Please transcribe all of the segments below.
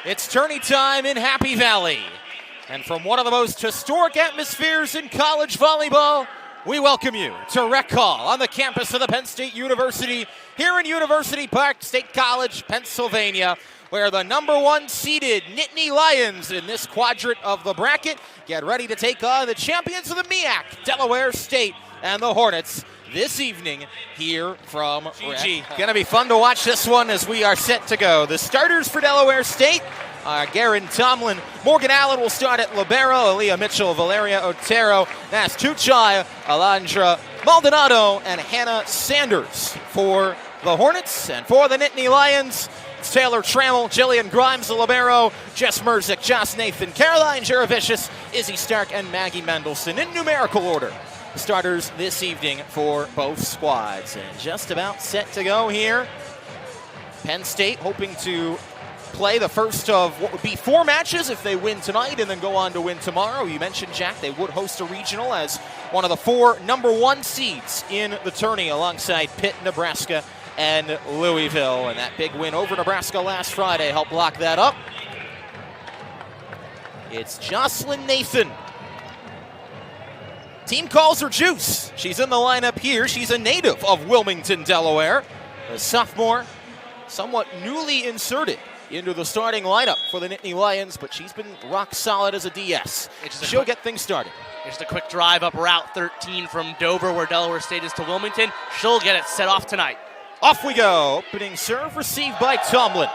It's tourney time in Happy Valley. And from one of the most historic atmospheres in college volleyball, we welcome you to Rec Hall on the campus of the Penn State University here in University Park, State College, Pennsylvania, where the number one seeded Nittany Lions in this quadrant of the bracket get ready to take on the champions of the MEAC, Delaware State, and the Hornets this evening here from GG. Going to be fun to watch this one as we are set to go. The starters for Delaware State are Garen Tomlin. Morgan Allen will start at libero. Aaliyah Mitchell, Valeria Otero, Nas Tuchai, Alondra Maldonado, and Hannah Sanders for the Hornets. And for the Nittany Lions, it's Taylor Trammell, Jillian Grimes, the libero, Jess Merzick, Joss Nathan, Caroline Jaravicious, Izzy Stark, and Maggie Mendelson in numerical order. The starters this evening for both squads. And just about set to go here. Penn State hoping to play the first of what would be 4 matches if they win tonight and then go on to win tomorrow. You mentioned, Jack, they would host a regional as one of the 4 number 1 seeds in the tourney alongside Pitt, Nebraska, and Louisville. And that big win over Nebraska last Friday helped lock that up. It's Jocelyn Nathan. Team calls her Juice. She's in the lineup here. She's a native of Wilmington, Delaware. A sophomore, somewhat newly inserted into the starting lineup for the Nittany Lions, but she's been rock solid as a DS. She'll get things started. Just a quick drive up Route 13 from Dover, where Delaware State is, to Wilmington. She'll get it set off tonight. Off we go. Opening serve received by Tomlin.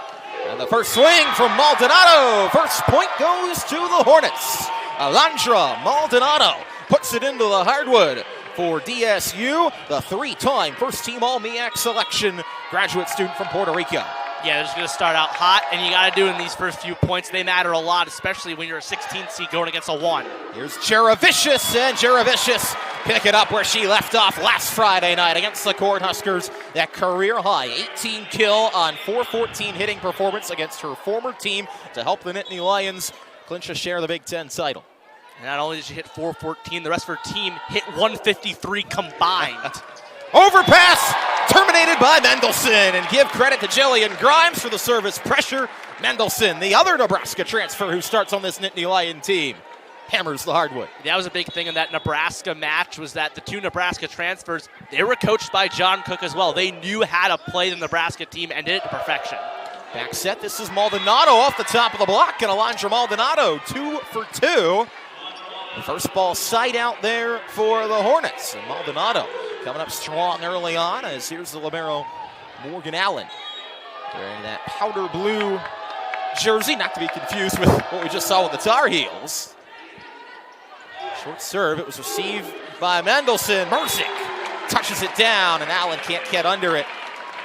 And the first swing from Maldonado. First point goes to the Hornets. Alondra Maldonado puts it into the hardwood for DSU, the 3-time first-team All-MEAC selection graduate student from Puerto Rico. Yeah, they're just going to start out hot, and you got to do in these first few points. They matter a lot, especially when you're a 16th seed going against a 1. Here's Jaravicious, and Jaravicious pick it up where she left off last Friday night against the Cornhuskers. That career-high 18 kill on 414 hitting performance against her former team to help the Nittany Lions clinch a share of the Big Ten title. Not only did she hit 414, the rest of her team hit 153 combined. Overpass terminated by Mendelson, and give credit to Jillian Grimes for the service pressure. Mendelson, the other Nebraska transfer who starts on this Nittany Lion team, hammers the hardwood. That was a big thing in that Nebraska match, was that the 2 Nebraska transfers, they were coached by John Cook as well. They knew how to play the Nebraska team and did it to perfection. Back set, this is Maldonado off the top of the block, and Alondra Maldonado 2 for 2. First ball sight out there for the Hornets. And Maldonado coming up strong early on, as here's the libero, Morgan Allen, wearing that powder blue jersey, not to be confused with what we just saw with the Tar Heels. Short serve, it was received by Mendelson. Merzick touches it down, and Allen can't get under it.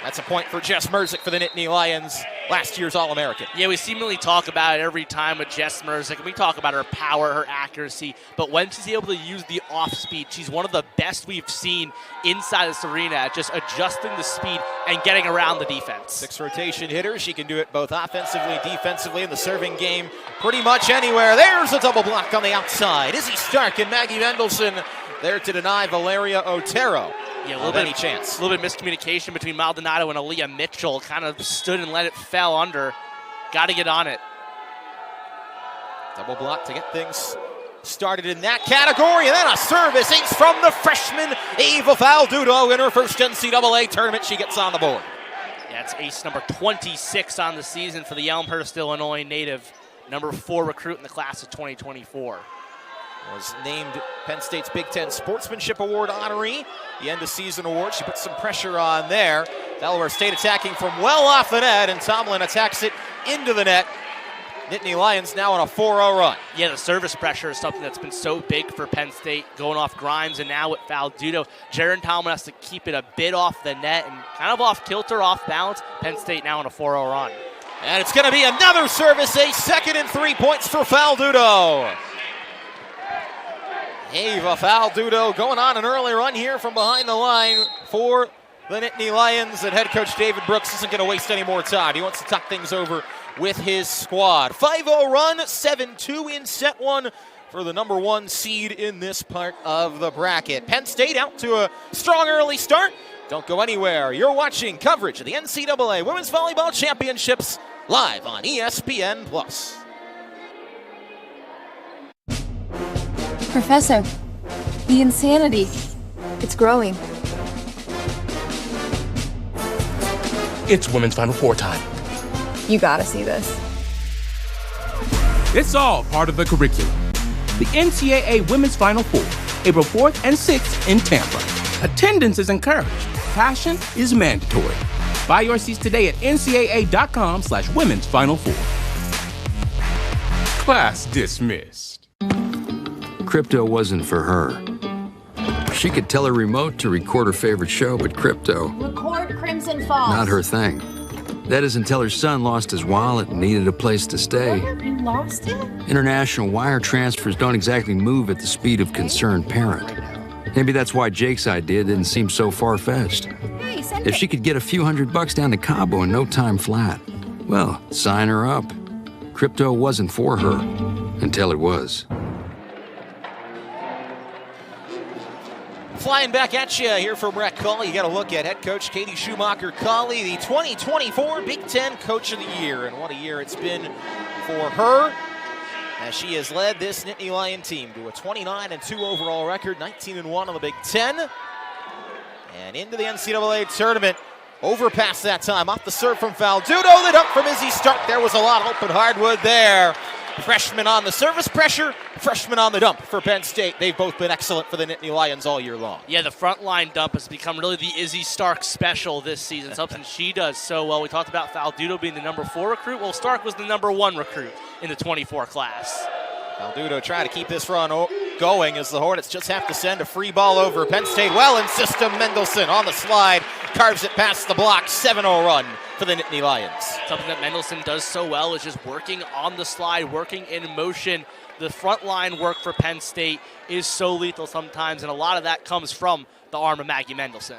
That's a point for Jess Merzick for the Nittany Lions, last year's All-American. Yeah, we seemingly talk about it every time with Jess Merzick, and we talk about her power, her accuracy, but when she's able to use the off-speed, she's one of the best we've seen inside this arena at just adjusting the speed and getting around the defense. 6 rotation hitter. She can do it both offensively, defensively, in the serving game, pretty much anywhere. There's a double block on the outside. Izzy Stark and Maggie Mendelson there to deny Valeria Otero. Yeah, a little bit of miscommunication between Maldonado and Aaliyah Mitchell. Kind of stood and let it fell under. Got to get on it. Double block to get things started in that category. And then a service ace from the freshman Ava Faldudo in her first NCAA tournament. She gets on the board. Yeah, it's ace number 26 on the season for the Elmhurst, Illinois native. Number 4 recruit in the class of 2024. Was named Penn State's Big Ten Sportsmanship Award honoree. The end-of-season award. She put some pressure on there. Delaware State attacking from well off the net, and Tomlin attacks it into the net. Nittany Lions now on a 4-0 run. Yeah, the service pressure is something that's been so big for Penn State, going off Grimes, and now with Faldudo. Jaron Tomlin has to keep it a bit off the net and kind of off kilter, off balance. Penn State now on a 4-0 run. And it's going to be another service ace, 2nd and 3 points for Faldudo. Ava Faldudo going on an early run here from behind the line for the Nittany Lions, and head coach David Brooks isn't going to waste any more time. He wants to tuck things over with his squad. 5-0 run, 7-2 in set 1 for the number 1 seed in this part of the bracket. Penn State out to a strong early start. Don't go anywhere. You're watching coverage of the NCAA Women's Volleyball Championships live on ESPN+. Professor, the insanity, it's growing. It's Women's Final Four time. You gotta see this. It's all part of the curriculum. The NCAA Women's Final Four, April 4th and 6th in Tampa. Attendance is encouraged. Passion is mandatory. Buy your seats today at ncaa.com/women's final four. Class dismissed. Crypto wasn't for her. She could tell her remote to record her favorite show, but crypto, Record Crimson Falls. not her thing. That is until her son lost his wallet and needed a place to stay. What? You lost it? International wire transfers don't exactly move at the speed of concerned parent. Maybe that's why Jake's idea didn't seem so far-fetched. Hey, send If it. she could get a few $100 down to Cabo in no time flat, well, sign her up. Crypto wasn't for her until it was. Flying back at you here from Rec Call. You got to look at head coach Katie Schumacher-Colley, the 2024 Big Ten Coach of the Year. And what a year it's been for her as she has led this Nittany Lion team to a 29-2 overall record, 19-1 on the Big Ten. And into the NCAA tournament. Overpass that time. Off the serve from Faldudo. The dunk from Izzy Stark. There was a lot of open hardwood there. Freshman on the service pressure, freshman on the dump for Penn State. They've both been excellent for the Nittany Lions all year long. Yeah, the front line dump has become really the Izzy Stark special this season, something she does so well. We talked about Faldudo being the number 4 recruit. Well, Stark was the number 1 recruit in the 24 class. Faldudo trying to keep this run going as the Hornets just have to send a free ball over. Penn State well in system. Mendelson on the slide, carves it past the block. 7-0 run for the Nittany Lions. Something that Mendelson does so well is just working on the slide, working in motion. The front line work for Penn State is so lethal sometimes, and a lot of that comes from the arm of Maggie Mendelson.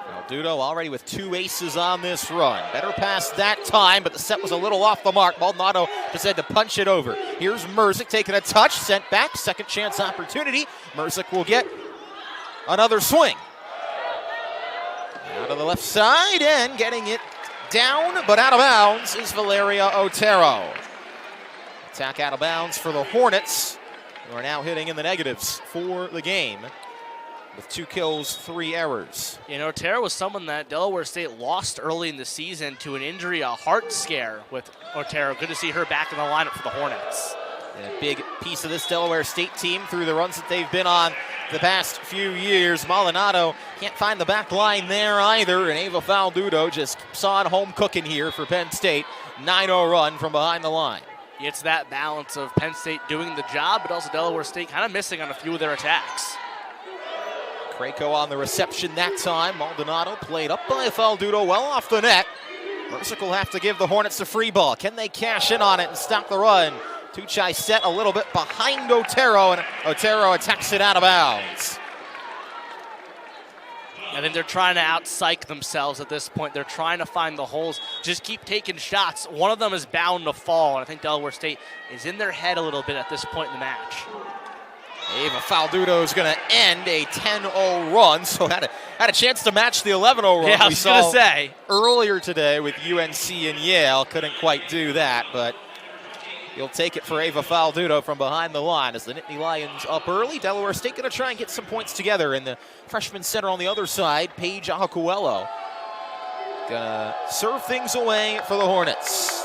Faldudo already with 2 aces on this run. Better pass that time, but the set was a little off the mark. Maldonado just had to punch it over. Here's Merzick taking a touch, sent back, second chance opportunity. Merzick will get another swing. Out of the left side and getting it down, but out of bounds is Valeria Otero. Attack out of bounds for the Hornets, who are now hitting in the negatives for the game with 2 kills, 3 errors. You know, Otero was someone that Delaware State lost early in the season to an injury, a heart scare with Otero. Good to see her back in the lineup for the Hornets. And a big piece of this Delaware State team through the runs that they've been on the past few years. Maldonado can't find the back line there either, and Ava Faldudo just saw it home cooking here for Penn State. 9-0 run from behind the line. It's that balance of Penn State doing the job, but also Delaware State kind of missing on a few of their attacks. Krako on the reception that time. Maldonado played up by Faldudo, well off the net. Merzick will have to give the Hornets a free ball. Can they cash in on it and stop the run? Tuchai set a little bit behind Otero, and Otero attacks it out of bounds. I think they're trying to out-psych themselves at this point. They're trying to find the holes. Just keep taking shots. One of them is bound to fall, and I think Delaware State is in their head a little bit at this point in the match. Ava Faldudo is going to end a 10-0 run, so had a chance to match the 11-0 run Yeah, I we was saw going to say. earlier today with UNC and Yale. Couldn't quite do that, but you'll take it for Ava Faldudo from behind the line as the Nittany Lions up early. Delaware State going to try and get some points together, and the freshman center on the other side, Paige Ahakuelo, going to serve things away for the Hornets.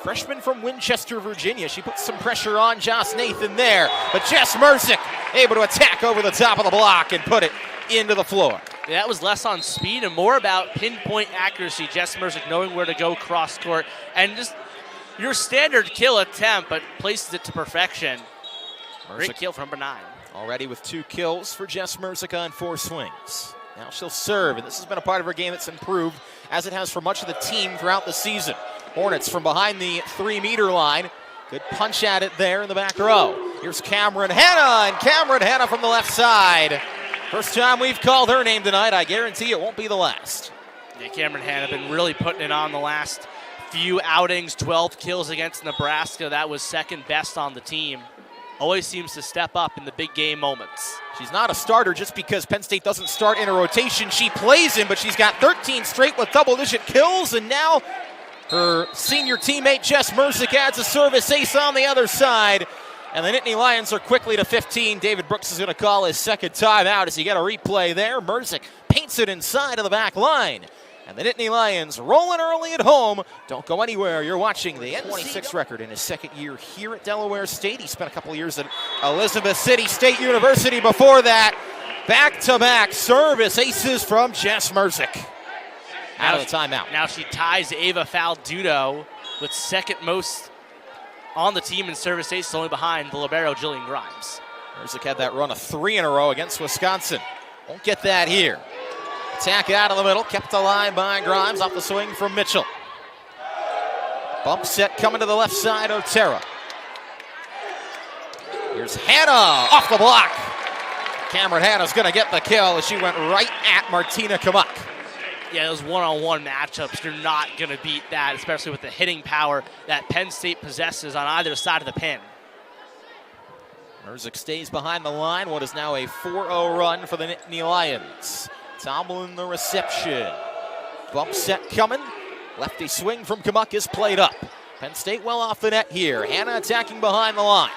Freshman from Winchester, Virginia. She puts some pressure on Joss Nathan there, but Jess Merzick able to attack over the top of the block and put it into the floor. Yeah, that was less on speed and more about pinpoint accuracy. Jess Merzick knowing where to go cross court and just your standard kill attempt, but places it to perfection. Great kill from number 9. Already with 2 kills for Jess Merzick on 4 swings. Now she'll serve, and this has been a part of her game that's improved, as it has for much of the team throughout the season. Hornets from behind the 3-meter line. Good punch at it there in the back row. Here's Cameron Hanna, and Cameron Hanna from the left side. First time we've called her name tonight. I guarantee it won't be the last. Yeah, Cameron Hanna been really putting it on the last few outings. 12 kills against Nebraska. That was second best on the team. Always seems to step up in the big game moments. She's not a starter just because Penn State doesn't start in a rotation. She plays in, but she's got 13 straight with double-digit kills, and now Her senior teammate Jess Mersick adds a service ace on the other side. And the Nittany Lions are quickly to 15. David Brooks is going to call his second timeout as he got a replay there. Mersick paints it inside of the back line. And the Nittany Lions rolling early at home. Don't go anywhere. You're watching the N26 record in his second year here at Delaware State. He spent a couple of years at Elizabeth City State University before that. Back-to-back service aces from Jess Mersick. Out of the timeout. Now she ties Ava Faldudo with second most on the team in service aces, only behind the libero Jillian Grimes. Mersick had that run of 3 in a row against Wisconsin. Won't get that here. Attack out of the middle, kept alive by Grimes off the swing from Mitchell. Bump set coming to the left side, Otero. Here's Hannah off the block. Cameron Hannah's going to get the kill as she went right at Martina Kamak. Yeah, those one-on-one matchups, you're not going to beat that, especially with the hitting power that Penn State possesses on either side of the pin. Mersick stays behind the line. What is now a 4-0 run for the Nittany Lions. Tomlin the reception. Bump set coming. Lefty swing from Kamak is played up. Penn State well off the net here. Hannah attacking behind the line.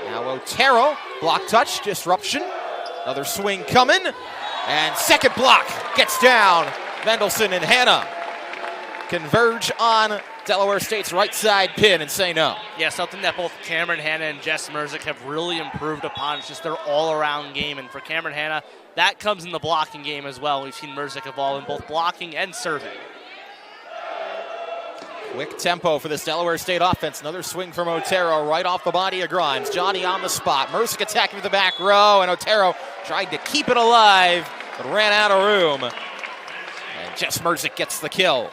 Now Otero, block touch, disruption. Another swing coming. And second block gets down. Mendelson and Hannah converge on Delaware State's right side pin and say no. Yeah, something that both Cameron Hannah and Jess Mersick have really improved upon. It's just their all-around game. And for Cameron Hannah, that comes in the blocking game as well. We've seen Mersick evolve in both blocking and serving. Quick tempo for this Delaware State offense. Another swing from Otero right off the body of Grimes. Johnny on the spot. Mersick attacking with the back row, and Otero tried to keep it alive, but ran out of room. And Jess Mersick gets the kill.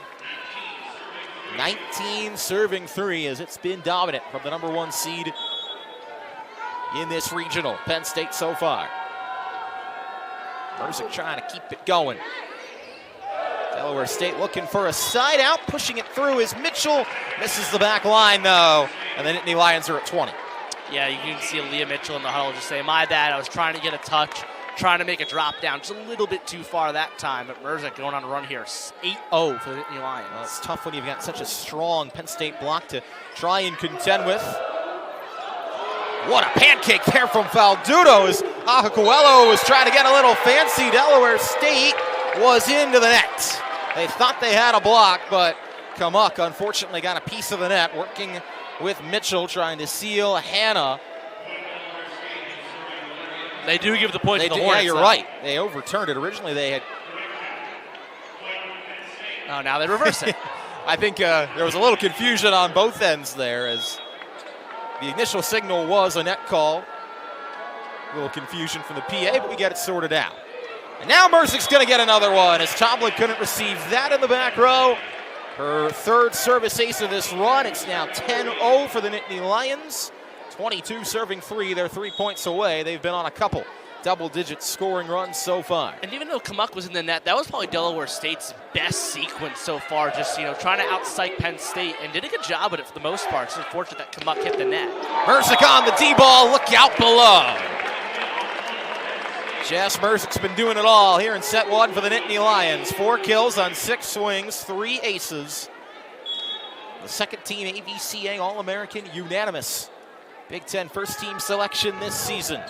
19 serving 3 as it's been dominant from the number 1 seed in this regional. Penn State so far. Mersick trying to keep it going. Delaware State looking for a side out, pushing it through is Mitchell. Misses the back line though, and the Nittany Lions are at 20. Yeah, you can see Leah Mitchell in the huddle just saying, my bad, I was trying to get a touch, trying to make a drop down, just a little bit too far that time, but Mersick going on a run here, 8-0 for the Nittany Lions. Well, it's tough when you've got such a strong Penn State block to try and contend with. What a pancake there from Faldudo as Ahacuello was trying to get a little fancy. Delaware State was into the net. They thought they had a block, but Kamak unfortunately got a piece of the net, working with Mitchell, trying to seal Hannah. They do give the point to the Hornets. Yeah, you're right. They overturned it. Originally they had... Oh, now they reverse it. I think there was a little confusion on both ends there as the initial signal was a net call. A little confusion from the PA, but we get it sorted out. And now Mersick's going to get another one as Tomlin couldn't receive that in the back row. Her third service ace of this run. It's now 10-0 for the Nittany Lions. 22 serving 3. They're 3 points away. They've been on a couple double-digit scoring runs so far. And even though Kamak was in the net, that was probably Delaware State's best sequence so far, just, trying to out-psych Penn State, and did a good job with it for the most part. It's unfortunate that Kamak hit the net. Mersick on the D-ball. Look out below. Jess Mersick's been doing it all here in set 1 for the Nittany Lions. 4 kills on 6 swings, 3 aces. The second team AVCA All-American unanimous Big Ten first team selection this season.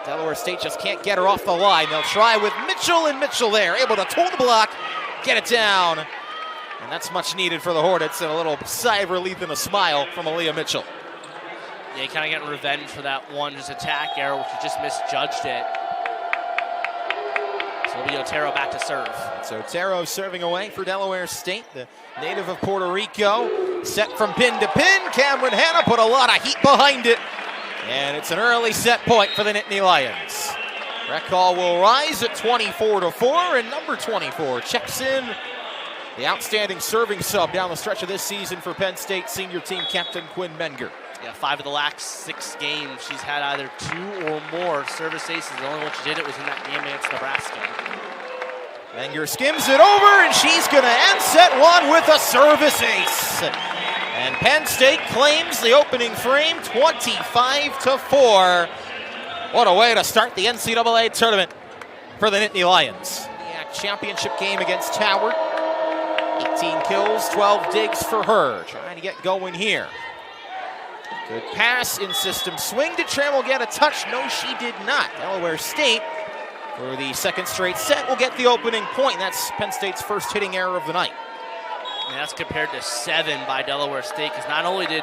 Delaware State just can't get her off the line. They'll try with Mitchell, and Mitchell there, able to hold the block, get it down. And that's much needed for the Hornets, and a little sigh of relief and a smile from Aaliyah Mitchell. Yeah, you kind of getting revenge for that one just attack error, which you just misjudged it. So it'll be Otero back to serve. It's Otero serving away for Delaware State, the native of Puerto Rico. Set from pin to pin. Cameron Hannah put a lot of heat behind it. And it's an early set point for the Nittany Lions. Rec call will rise at 24-4, and number 24 checks in. The outstanding serving sub down the stretch of this season for Penn State senior team captain Quinn Menger. Yeah, 5 of the last 6 games, she's had either 2 or more service aces. The only one she did it was in that game against Nebraska. Menger skims it over, and she's going to end set 1 with a service ace. And Penn State claims the opening frame 25-4. What a way to start the NCAA tournament for the Nittany Lions. The championship game against Howard. 18 kills, 12 digs for her. Trying to get going here. Good pass in system swing. Did Trammell get a touch? No, she did not. Delaware State, for the second straight set, will get the opening point. That's Penn State's first hitting error of the night. And that's compared to 7 by Delaware State, because not only did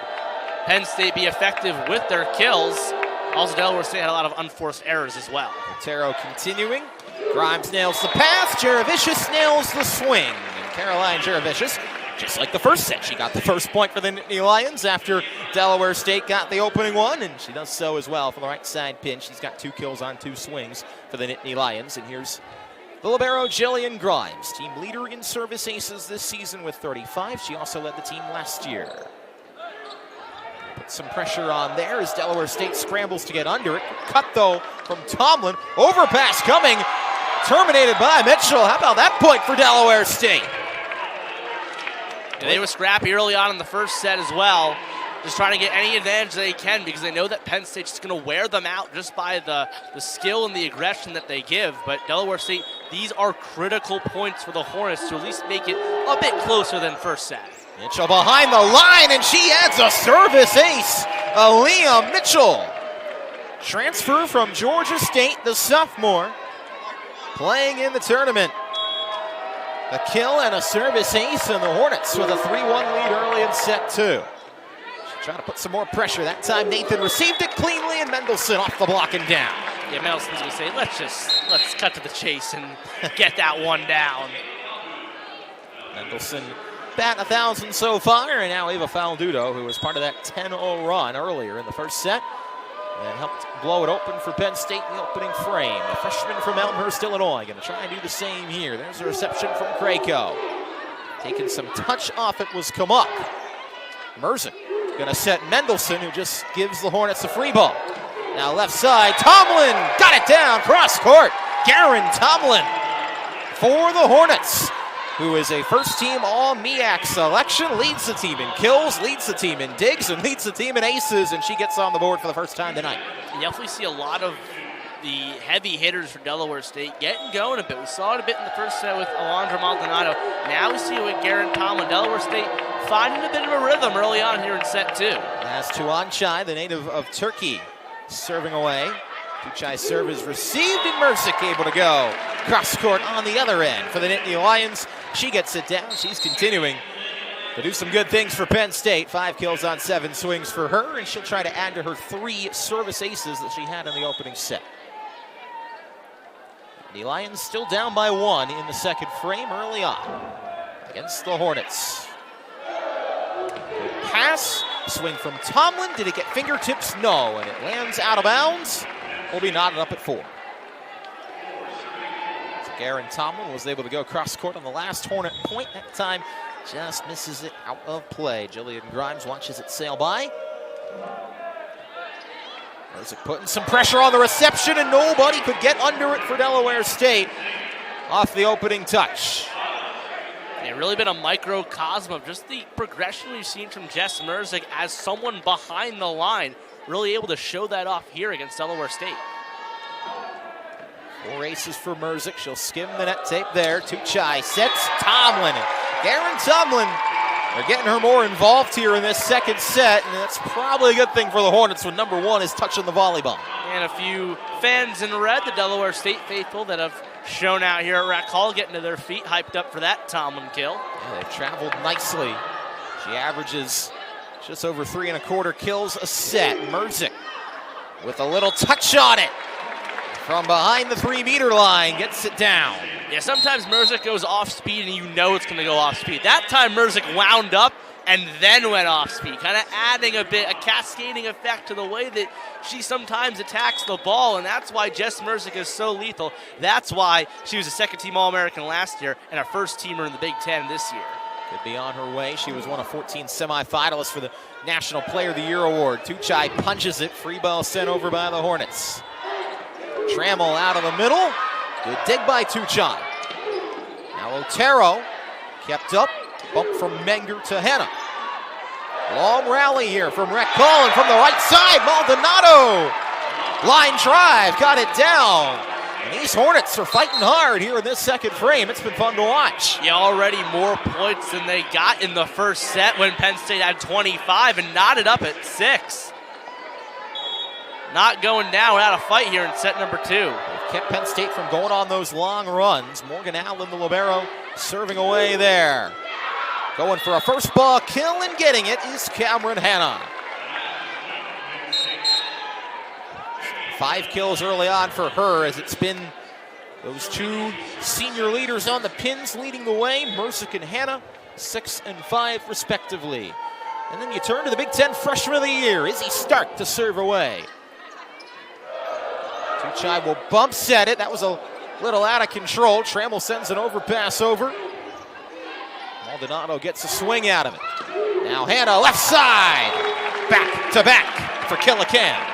Penn State be effective with their kills, also Delaware State had a lot of unforced errors as well. Otero continuing. Grimes nails the pass. Jaravicius nails the swing. And Caroline Jaravicius, just like the first set, she got the first point for the Nittany Lions after Delaware State got the opening one, and she does so as well from the right side pin. She's got 2 kills on 2 swings for the Nittany Lions. And here's the libero, Jillian Grimes, team leader in service aces this season with 35. She also led the team last year. Put some pressure on there as Delaware State scrambles to get under it. Cut, though, from Tomlin. Overpass coming. Terminated by Mitchell. How about that point for Delaware State? And they were scrappy early on in the first set as well, just trying to get any advantage they can, because they know that Penn State's just going to wear them out just by the skill and the aggression that they give. But Delaware State, these are critical points for the Hornets to at least make it a bit closer than first set. Mitchell behind the line, and she adds a service ace. Aaliyah Mitchell. Transfer from Georgia State, the sophomore, playing in the tournament. A kill and a service ace, and the Hornets with a 3-1 lead early in set 2. Trying to put some more pressure. That time Nathan received it cleanly, and Mendelson off the block and down. Yeah, Mendelson's going to say, let's cut to the chase and get that one down. Mendelson batting 1,000 so far, and now Ava Faldudo, who was part of that 10-0 run earlier in the first set, and helped blow it open for Penn State in the opening frame. The freshman from Elmhurst, Illinois, going to try and do the same here. There's a reception from Krako. Taking some touch off it was Kamuck. Merzik going to set Mendelson, who just gives the Hornets a free ball. Now left side, Tomlin got it down, cross court. Garen Tomlin for the Hornets, who is a first-team All-MEAC selection, leads the team in kills, leads the team in digs, and leads the team in aces, and she gets on the board for the first time tonight. You definitely see a lot of the heavy hitters for Delaware State getting going a bit. We saw it a bit in the first set with Alondra Maldonado. Now we see it with Garen Tomlin. Delaware State finding a bit of a rhythm early on here in set 2. As Tuanchai, the native of Turkey, serving away. Tuchai's serve is received, and Merzik able to go cross court on the other end for the Nittany Lions. She gets it down. She's continuing to do some good things for Penn State. 5 kills on 7 swings for her, and she'll try to add to her 3 service aces that she had in the opening set. The Lions still down by 1 in the second frame early on against the Hornets. Good pass, swing from Tomlin. Did it get fingertips? No, and it lands out of bounds. Will be knotted up at 4. So Garen Tomlin was able to go cross court on the last Hornet point. That time just misses it out of play. Jillian Grimes watches it sail by. Merzik putting some pressure on the reception, and nobody could get under it for Delaware State off the opening touch. Yeah, really been a microcosm of just the progression we've seen from Jess Merzik as someone behind the line, really able to show that off here against Delaware State. 4 aces for Merzik. She'll skim the net tape there. Tuchai sets Tomlin. Garen Tomlin, they're getting her more involved here in this second set, and that's probably a good thing for the Hornets when number 1 is touching the volleyball. And a few fans in red, the Delaware State faithful, that have shown out here at Rec Hall, getting to their feet, hyped up for that Tomlin kill. Yeah, they've traveled nicely. She averages just over 3 1/4 kills a set. Merzik with a little touch on it from behind the 3-meter line, gets it down. Yeah, sometimes Merzik goes off speed and you know it's going to go off speed. That time Merzik wound up and then went off speed, kind of adding a cascading effect to the way that she sometimes attacks the ball, and that's why Jess Merzik is so lethal. That's why she was a second-team All-American last year and a first-teamer in the Big Ten this year. Could be on her way. She was one of 14 semifinalists for the National Player of the Year award. Tuchai punches it. Free ball sent over by the Hornets. Trammell out of the middle. Good dig by Tuchai. Now Otero kept up. Bump from Menger to Hannah. Long rally here from Rec Collin from the right side. Maldonado. Line drive. Got it down. And these Hornets are fighting hard here in this second frame. It's been fun to watch. Yeah, already more points than they got in the first set when Penn State had 25 and knotted up at 6. Not going down without a fight here in set number 2. They've kept Penn State from going on those long runs. Morgan Allen, the libero, serving away there. Going for a first ball kill and getting it is Cameron Hanna. 5 kills early on for her, as it's been those 2 senior leaders on the pins leading the way, Mersick and Hanna, 6 and 5 respectively. And then you turn to the Big Ten Freshman of the Year, Izzy Stark, to serve away. Tuchai will bump set it. That was a little out of control. Trammell sends an overpass over. Maldonado gets a swing out of it. Now Hanna left side. Back to back for Killican.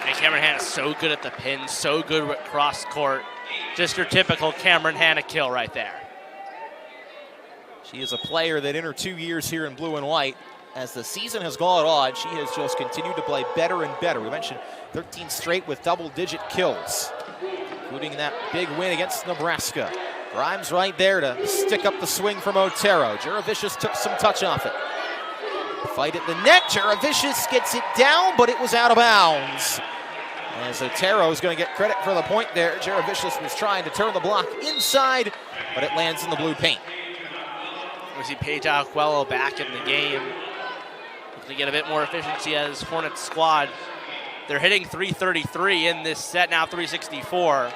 And Cameron Hanna's so good at the pin, so good with cross court. Just your typical Cameron Hanna kill right there. She is a player that in her 2 years here in blue and white, as the season has gone on, she has just continued to play better and better. We mentioned 13 straight with double-digit kills, including that big win against Nebraska. Grimes right there to stick up the swing from Otero. Jaravicius took some touch off it. Fight at the net. Jaravicius gets it down, but it was out of bounds. As Otero is going to get credit for the point there. Jaravicius was trying to turn the block inside, but it lands in the blue paint. We see Paige Alquello back in the game. Looking to get a bit more efficiency as Hornets squad. They're hitting 333 in this set, now 364.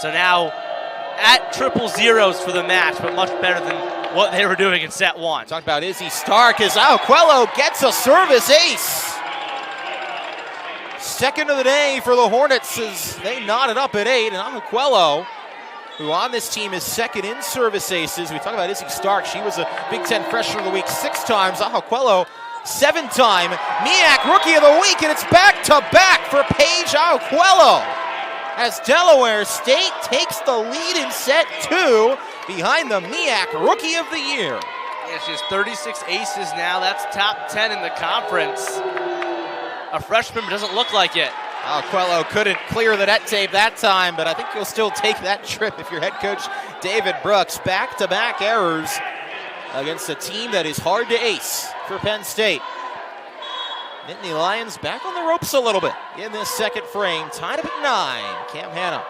So now at triple zeros for the match, but much better than what they were doing in set 1. Talk about Izzy Stark as Alquello gets a service ace. Second of the day for the Hornets as they knotted up at 8, and Alquello, who on this team is second in service aces. We talk about Izzy Stark. She was a Big Ten Freshman of the Week 6 times. Alquello, 7-time MEAC Rookie of the Week, and it's back-to-back for Paige Alquello as Delaware State takes the lead in set 2 behind the MEAC Rookie of the Year. Yeah, she has 36 aces now. That's top 10 in the conference. A freshman, but doesn't look like it. Alquello couldn't clear the net tape that time, but I think you'll still take that trip if you're head coach David Brooks. Back-to-back errors against a team that is hard to ace for Penn State. Nittany Lions back on the ropes a little bit in this second frame. Tied up at 9. Cam Hanna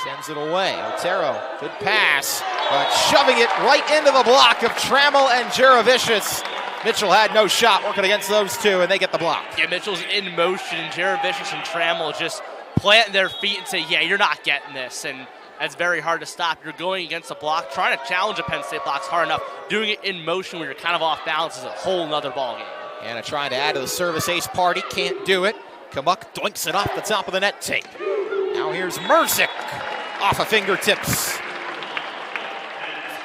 sends it away. Otero, good pass, but shoving it right into the block of Trammell and Jaravicius. Mitchell had no shot working against those two, and they get the block. Yeah, Mitchell's in motion, and Jaravicius and Trammell just plant their feet and say, yeah, you're not getting this. And that's very hard to stop. You're going against a block. Trying to challenge a Penn State block's hard enough. Doing it in motion when you're kind of off balance is a whole nother ballgame. Hanna trying to add to the service ace party. Can't do it. Kamuk doinks it off the top of the net tape. Now here's Mersick off of fingertips.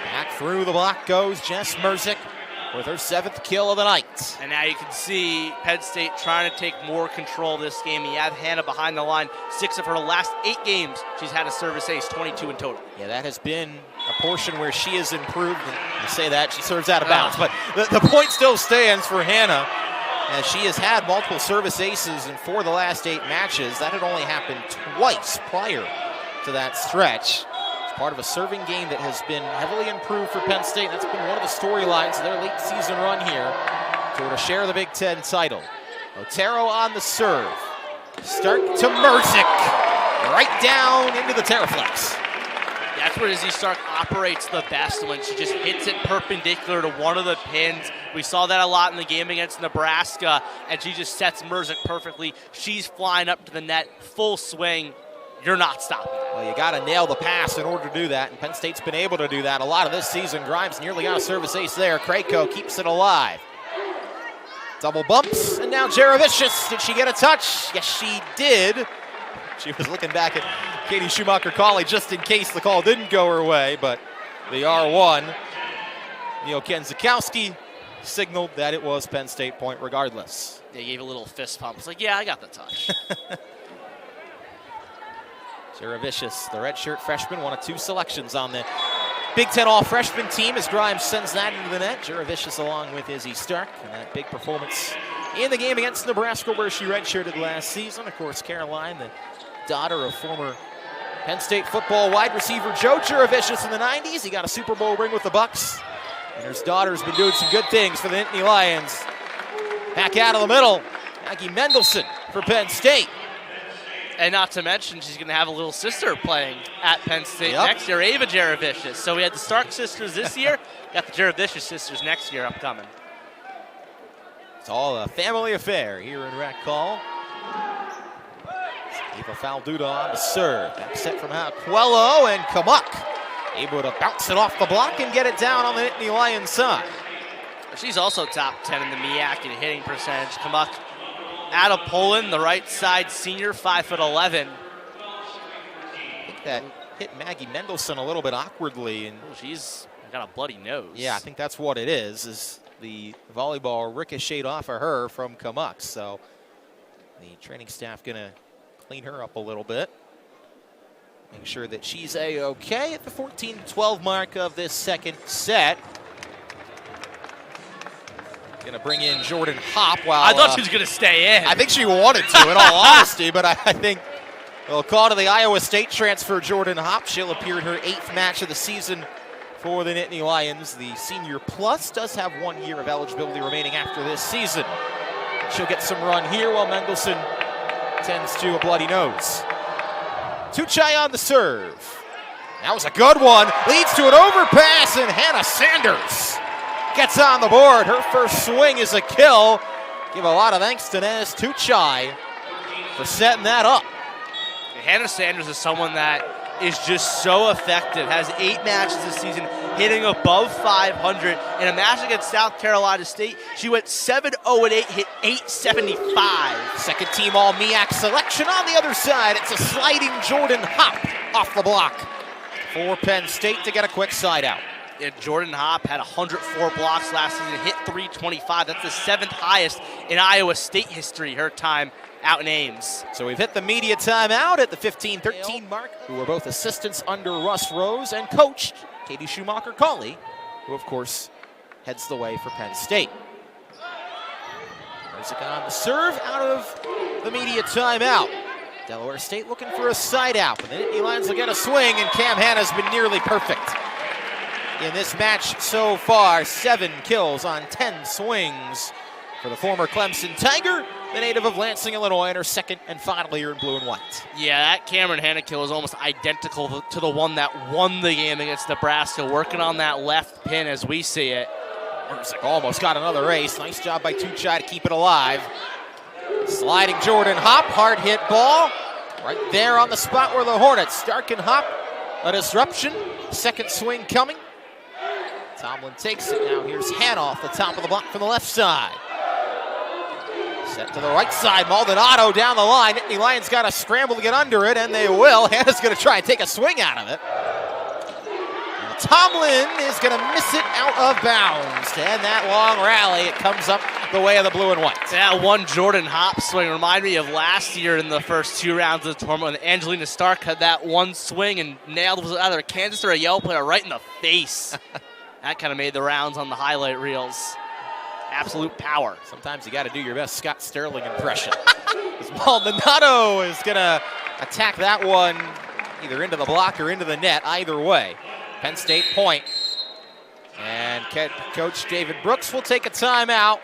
Back through the block goes Jess Mersick with her 7th kill of the night. And now you can see Penn State trying to take more control of this game. You have Hanna behind the line. 6 of her last 8 games, she's had a service ace, 22 in total. Yeah, that has been a portion where she has improved. And I say that, she serves out of bounds. But the point still stands for Hanna, as she has had multiple service aces in 4 of the last 8 matches. That had only happened twice prior to that stretch. Part of a serving game that has been heavily improved for Penn State. That's been one of the storylines of their late season run here toward a share of the Big Ten title. Otero on the serve. Stark to Mersick. Right down into the Terraflex. That's where Izzy Stark operates the best, when she just hits it perpendicular to one of the pins. We saw that a lot in the game against Nebraska, and she just sets Mersick perfectly. She's flying up to the net, full swing. You're not stopping. Well, you got to nail the pass in order to do that, and Penn State's been able to do that a lot of this season. Grimes nearly got a service ace there. Krako keeps it alive. Double bumps, and now Jaravicius. Did she get a touch? Yes, she did. She was looking back at Katie Schumacher-Cawley just in case the call didn't go her way, but the R1, Neil Kenzakowski, signaled that it was Penn State point regardless. They gave a little fist pump. It's like, yeah, I got the touch. Jaravicius, the redshirt freshman, one of 2 selections on the Big Ten All-Freshman team as Grimes sends that into the net. Jaravicius along with Izzy Stark, and that big performance in the game against Nebraska where she redshirted last season. Of course, Caroline, the daughter of former Penn State football wide receiver Joe Juravicius in the 90s. He got a Super Bowl ring with the Bucks. And his daughter's been doing some good things for the Nittany Lions. Back out of the middle, Maggie Mendelson for Penn State. And not to mention, she's going to have a little sister playing at Penn State next year, Ava Juravicius. So we had the Stark sisters this year, got the Juravicius sisters next year upcoming. It's all a family affair here in Rec Hall. Ava Falduda on the serve. Back set from Coelho, and Kamuk able to bounce it off the block and get it down on the Nittany Lions side. She's also top 10 in the MEAC in hitting percentage. Kamuk out of Poland, the right side senior, 5'11". I think that hit Maggie Mendelson a little bit awkwardly. And she's got a bloody nose. Yeah, I think that's what it is the volleyball ricocheted off of her from Kamuk. So the training staff going to clean her up a little bit. Make sure that she's A-okay at the 14-12 mark of this second set. Going to bring in Jordan Hopp. While I thought she was going to stay in. I think she wanted to, in all honesty, but I think they'll call to the Iowa State transfer, Jordan Hopp. She'll appear in her 8th match of the season for the Nittany Lions. The Senior Plus does have 1 year of eligibility remaining after this season. She'll get some run here while Mendelson tends to a bloody nose. Tuchai on the serve. That was a good one. Leads to an overpass, and Hannah Sanders gets on the board. Her first swing is a kill. Give a lot of thanks to Nez Tuchai for setting that up. Hannah Sanders is someone that is just so effective. Has 8 matches this season, hitting above 500. In a match against South Carolina State, she went 7-0-8, hit .875. Second team all MEAC selection on the other side. It's a sliding Jordan Hopp off the block for Penn State to get a quick side out. Yeah, Jordan Hopp had 104 blocks last season, hit .325. That's the 7th highest in Iowa State history, her time out in Ames. So we've hit the media timeout at the 15-13 mark, who were both assistants under Russ Rose and coached Katie Schumacher-Colley, who of course heads the way for Penn State. Music on the serve out of the media timeout. Delaware State looking for a side out, but the Nittany Lions will get a swing, and Cam Hanna's been nearly perfect in this match so far. 7 kills on 10 swings for the former Clemson Tiger, the native of Lansing, Illinois, in her second and final year in blue and white. Yeah, that Cameron Hanna kill is almost identical to the one that won the game against Nebraska, working on that left pin as we see it. Merzik almost got another ace. Nice job by Tuchai to keep it alive. Sliding Jordan Hopp, hard hit ball. Right there on the spot where the Hornets. Stark and Hopp, a disruption. Second swing coming. Tomlin takes it now. Here's Hanna off the top of the block from the left side. Set to the right side. Maldonado down the line. Nittany Lions got to scramble to get under it, and they will. Hanna's going to try and take a swing out of it. And Tomlin is going to miss it out of bounds. To end that long rally, it comes up the way of the blue and white. That one Jordan Hopp swing reminded me of last year in the first 2 rounds of the tournament when Angelina Stark had that one swing and nailed either a Kansas or a Yale player right in the face. That kind of made the rounds on the highlight reels. Absolute power. Sometimes you got to do your best Scott Sterling impression. Maldonado is going to attack that one either into the block or into the net. Either way, Penn State point. And Coach David Brooks will take a timeout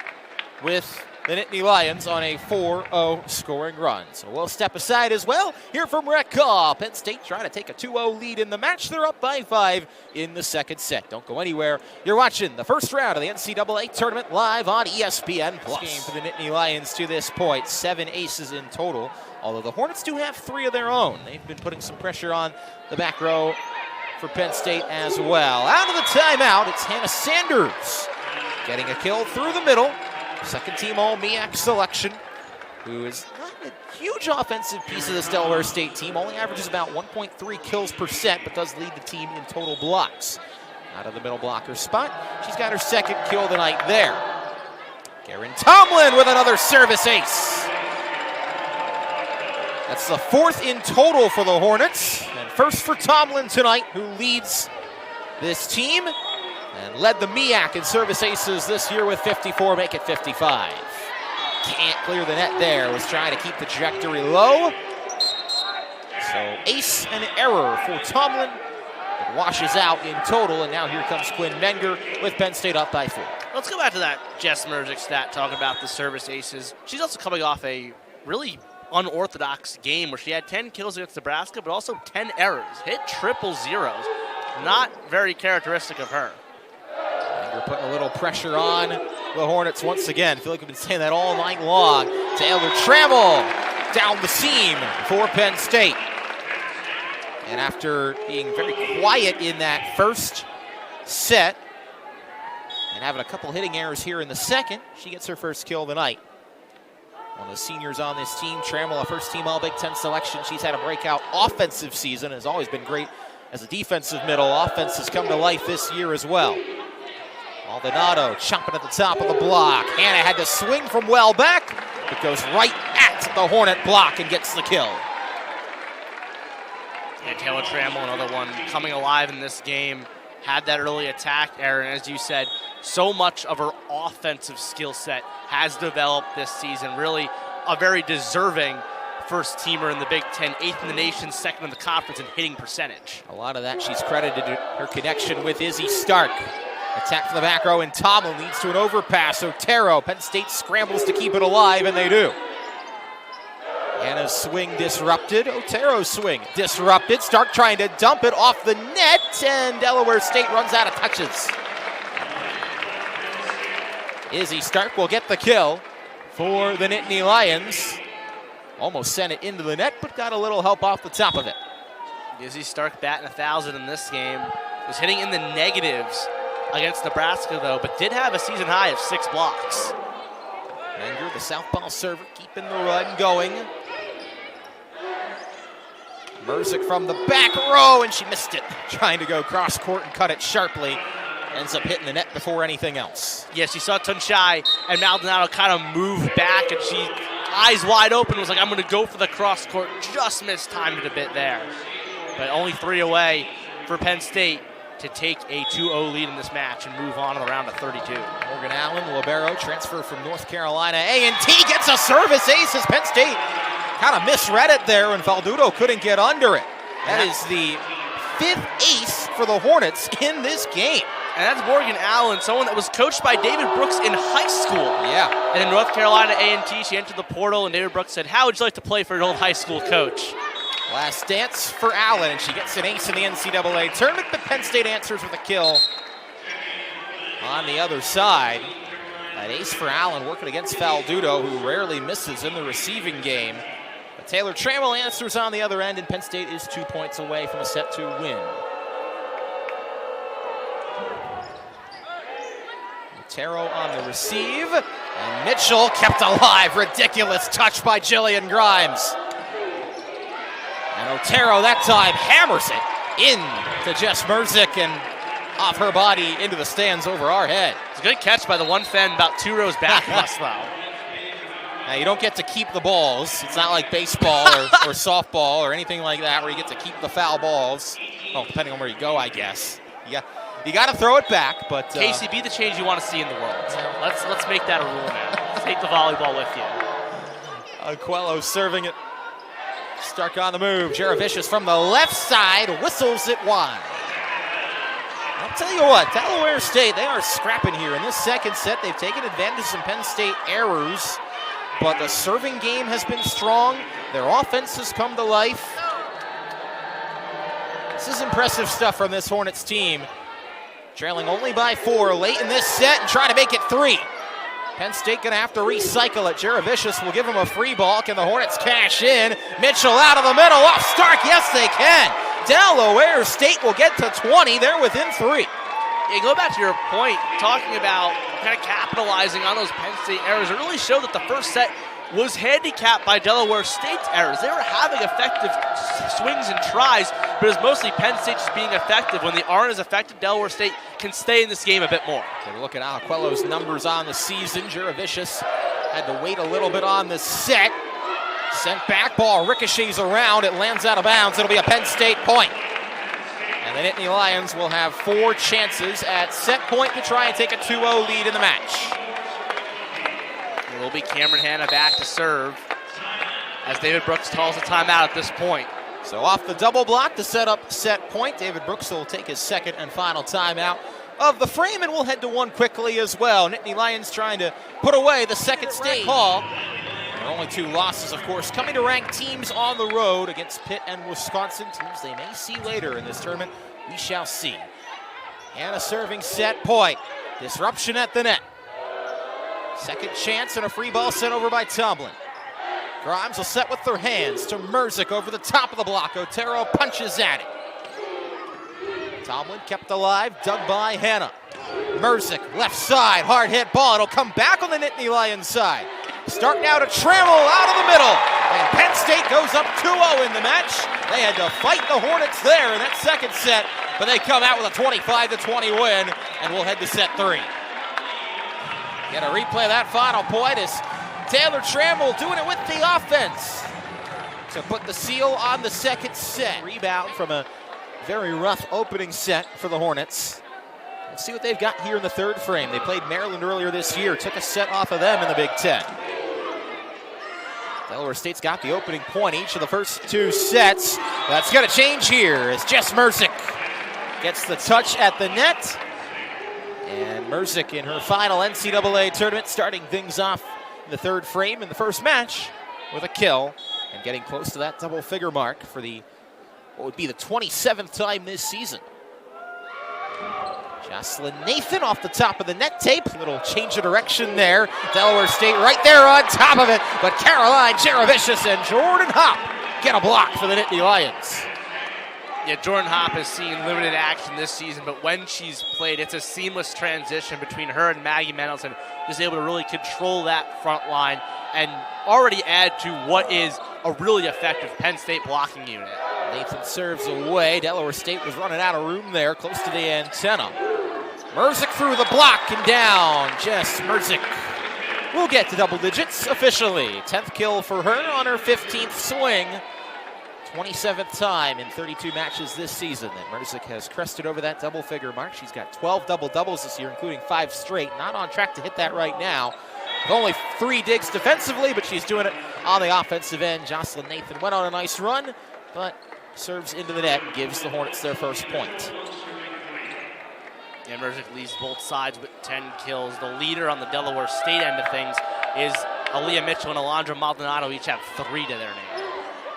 with the Nittany Lions on a 4-0 scoring run. So we'll step aside as well. Here from Rec Hall, Penn State trying to take a 2-0 lead in the match. They're up by 5 in the second set. Don't go anywhere. You're watching the first round of the NCAA tournament live on ESPN+. Game for the Nittany Lions to this point. 7 aces in total, although the Hornets do have 3 of their own. They've been putting some pressure on the back row for Penn State as well. Out of the timeout, it's Hannah Sanders getting a kill through the middle. Second team all MEAC selection, who is not a huge offensive piece of this Delaware State team. Only averages about 1.3 kills per set, but does lead the team in total blocks. Out of the middle blocker spot, she's got her second kill tonight there. Karen Tomlin with another service ace. That's the 4th in total for the Hornets, and first for Tomlin tonight, who leads this team and led the MEAC in service aces this year with 54, make it 55. Can't clear the net there. Was trying to keep the trajectory low. So ace and error for Tomlin. It washes out in total, and now here comes Quinn Menger with Penn State up by 4. Let's go back to that Jess Merzick stat, talking about the service aces. She's also coming off a really unorthodox game where she had 10 kills against Nebraska, but also 10 errors. Hit triple zeros. Not very characteristic of her. Menger putting a little pressure on the Hornets once again. I feel like we've been saying that all night long. Taylor Trammell down the seam for Penn State. And after being very quiet in that first set and having a couple hitting errors here in the second, she gets her first kill of the night. One of the seniors on this team, Trammell, a first-team All-Big Ten selection. She's had a breakout offensive season, has always been great as a defensive middle. Offense has come to life this year as well. Maldonado chomping at the top of the block. Hannah had to swing from well back, but goes right at the Hornet block and gets the kill. And Taylor Trammell, another one coming alive in this game, had that early attack error. And as you said, so much of her offensive skill set has developed this season. Really a very deserving first teamer in the Big Ten, 8th in the nation, 2nd in the conference in hitting percentage. A lot of that she's credited to her connection with Izzy Stark. Attack from the back row, and Tomlin leads to an overpass. Otero, Penn State scrambles to keep it alive, and they do. Hannah's swing disrupted. Otero's swing disrupted. Stark trying to dump it off the net, and Delaware State runs out of touches. Izzy Stark will get the kill for the Nittany Lions. Almost sent it into the net, but got a little help off the top of it. Izzy Stark batting 1,000 in this game. Was hitting in the negatives against Nebraska, though, but did have a season high of 6 blocks. Menger, the southpaw server, keeping the run going. Merzick from the back row, and she missed it. Trying to go cross court and cut it sharply. Ends up hitting the net before anything else. Yes, you saw Tunshai and Maldonado kind of move back, and she, eyes wide open, was like, I'm going to go for the cross court. Just mistimed it a bit there. But only 3 away for Penn State to take a 2-0 lead in this match and move on to the round of 32. Morgan Allen, the libero, transfer from North Carolina. A&T gets a service ace as Penn State kind of misread it there, and Faldudo couldn't get under it. That is the 5th ace for the Hornets in this game. And that's Morgan Allen, someone that was coached by David Brooks in high school. Yeah. And in North Carolina A&T, she entered the portal, and David Brooks said, how would you like to play for your old high school coach? Last dance for Allen, and she gets an ace in the NCAA tournament, but Penn State answers with a kill on the other side. That ace for Allen working against Faldudo, who rarely misses in the receiving game. But Taylor Trammell answers on the other end, and Penn State is 2 points away from a set 2 win. Otero on the receive, and Mitchell kept alive. Ridiculous touch by Jillian Grimes. And Otero that time hammers it in to Jess Merzick and off her body into the stands over our head. It's a good catch by the one fan about 2 rows back of us, though. Now, you don't get to keep the balls. It's not like baseball or softball or anything like that where you get to keep the foul balls. Well, depending on where you go, I guess. You got to throw it back, but... Casey, be the change you want to see in the world. Let's make that a rule now. Take the volleyball with you. Aquello serving it. Stark on the move. Jaravicius from the left side whistles it wide. I'll tell you what, Delaware State, they are scrapping here. In this second set, they've taken advantage of some Penn State errors, but the serving game has been strong. Their offense has come to life. This is impressive stuff from this Hornets team. Trailing only by 4 late in this set and trying to make it 3. Penn State going to have to recycle it. Jaravicius will give him a free ball. Can the Hornets cash in? Mitchell out of the middle, off Stark. Yes, they can. Delaware State will get to 20. They're within 3. Yeah, go back to your point, talking about kind of capitalizing on those Penn State errors. It really showed that the first set was handicapped by Delaware State's errors. They were having effective swings and tries, but it was mostly Penn State just being effective. When they aren't as effective, Delaware State can stay in this game a bit more. Take a look at Aquello's numbers on the season. Jaravicius had to wait a little bit on the set. Sent back, ball ricochets around. It lands out of bounds. It'll be a Penn State point. And the Nittany Lions will have 4 chances at set point to try and take a 2-0 lead in the match. It will be Cameron Hanna back to serve as David Brooks calls a timeout at this point. So off the double block to set up set point. David Brooks will take his second and final timeout of the frame, and we'll head to one quickly as well. Nittany Lions trying to put away the second state call. There are only 2 losses, of course, coming to ranked teams on the road against Pitt and Wisconsin, teams they may see later in this tournament. We shall see. And a serving set point. Disruption at the net. Second chance and a free ball sent over by Tomlin. Grimes will set with their hands to Merzick over the top of the block. Otero punches at it. Tomlin kept alive, dug by Hanna. Merzick, left side, hard hit ball. It'll come back on the Nittany Lions side. Start now to Trammell out of the middle. And Penn State goes up 2-0 in the match. They had to fight the Hornets there in that second set, but they come out with a 25-20 win, and we'll head to set 3. Get a replay of that final point as Taylor Trammell doing it with the offense to put the seal on the second set. Rebound from a very rough opening set for the Hornets. Let's see what they've got here in the third frame. They played Maryland earlier this year, took a set off of them in the Big Ten. Delaware State's got the opening point each of the first 2 sets. That's going to change here as Jess Merzick gets the touch at the net. And Merzick in her final NCAA tournament, starting things off in the third frame in the first match with a kill and getting close to that double-figure mark for what would be the 27th time this season. Jocelyn Nathan off the top of the net tape. Little change of direction there. Delaware State right there on top of it. But Caroline Jeravicius and Jordan Hopp get a block for the Nittany Lions. Yeah, Jordan Hopp has seen limited action this season, but when she's played, it's a seamless transition between her and Maggie Mendelson. Just able to really control that front line and already add to what is a really effective Penn State blocking unit. Nathan serves away. Delaware State was running out of room there, close to the antenna. Merzick through the block and down. Jess Merzick will get to double digits officially. 10th kill for her on her 15th swing. 27th time in 32 matches this season that Merzick has crested over that double-figure mark. She's got 12 double-doubles this year, including 5 straight. Not on track to hit that right now. With only 3 digs defensively, but she's doing it on the offensive end. Jocelyn Nathan went on a nice run, but serves into the net and gives the Hornets their first point. Yeah, Merzick leads both sides with 10 kills. The leader on the Delaware State end of things is Aaliyah Mitchell and Alondra Maldonado. Each have 3 to their name.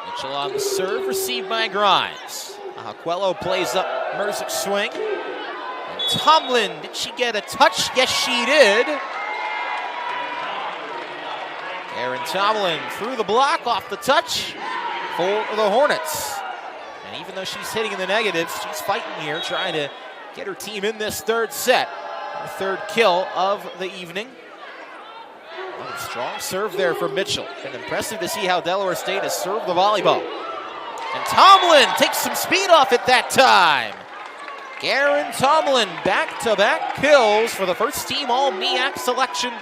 Mitchell on the serve, received by Grimes. Ahaquello plays up Merzick's swing. And Tomlin, did she get a touch? Yes, she did. Erin Tomlin through the block, off the touch for the Hornets. And even though she's hitting in the negatives, she's fighting here, trying to get her team in this third set. Her third kill of the evening. Oh, strong serve there from Mitchell. Been impressive to see how Delaware State has served the volleyball. And Tomlin takes some speed off it that time. Erin Tomlin, back-to-back kills for the first team All-MEAC selection,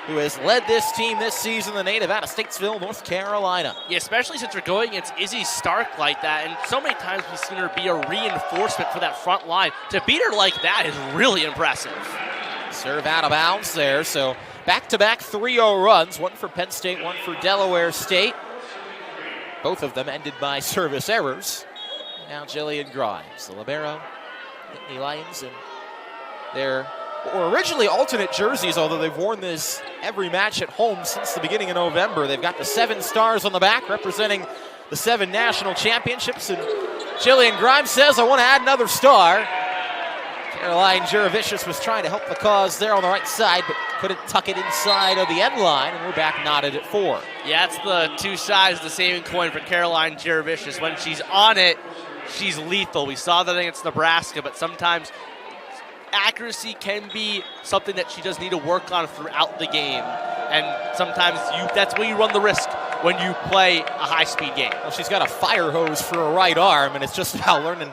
who has led this team this season, the native out of Statesville, North Carolina. Yeah, especially since we're going against Izzy Stark like that, and so many times we've seen her be a reinforcement for that front line. To beat her like that is really impressive. Serve out of bounds there, so back-to-back 3-0 runs, one for Penn State, one for Delaware State. Both of them ended by service errors. Now Jillian Grimes, the libero, Nittany Lions, and their originally alternate jerseys, although they've worn this every match at home since the beginning of November. They've got the 7 stars on the back representing the 7 national championships, and Jillian Grimes says, I want to add another star. Caroline Jeravicius was trying to help the cause there on the right side, but couldn't tuck it inside of the end line, and we're back knotted at 4. Yeah, it's the 2 sides of the same coin for Caroline Jeravicius. When she's on it, she's lethal. We saw that against Nebraska, but sometimes accuracy can be something that she does need to work on throughout the game. And sometimes that's where you run the risk when you play a high-speed game. Well, she's got a fire hose for a right arm, and it's just about learning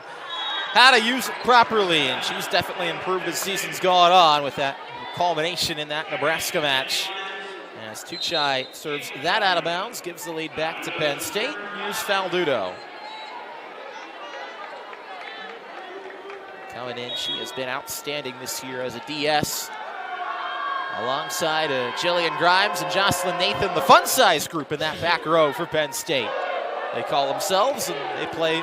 how to use it properly. And she's definitely improved as the season's gone on with that culmination in that Nebraska match. As Tuchai serves that out of bounds, gives the lead back to Penn State. Here's Faldudo. Coming in, she has been outstanding this year as a DS. Alongside Jillian Grimes and Jocelyn Nathan, the fun-size group in that back row for Penn State. they call themselves, and they play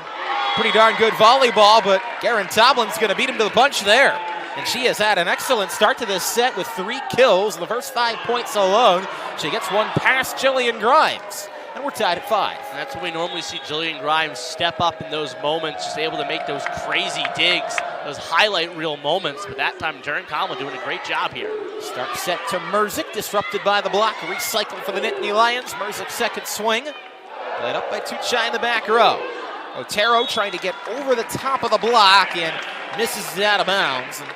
pretty darn good volleyball, but Garen Tomlin's going to beat him to the punch there. And she has had an excellent start to this set with 3 kills in the first 5 points alone. She gets one past Jillian Grimes, and we're tied at 5. And that's when we normally see Jillian Grimes step up in those moments, just able to make those crazy digs, those highlight reel moments. But that time, Jaren Conlon doing a great job here. Start set to Merzick, disrupted by the block. Recycle for the Nittany Lions. Merzick's second swing. Played up by Tuchai in the back row. Otero trying to get over the top of the block and misses it out of bounds. And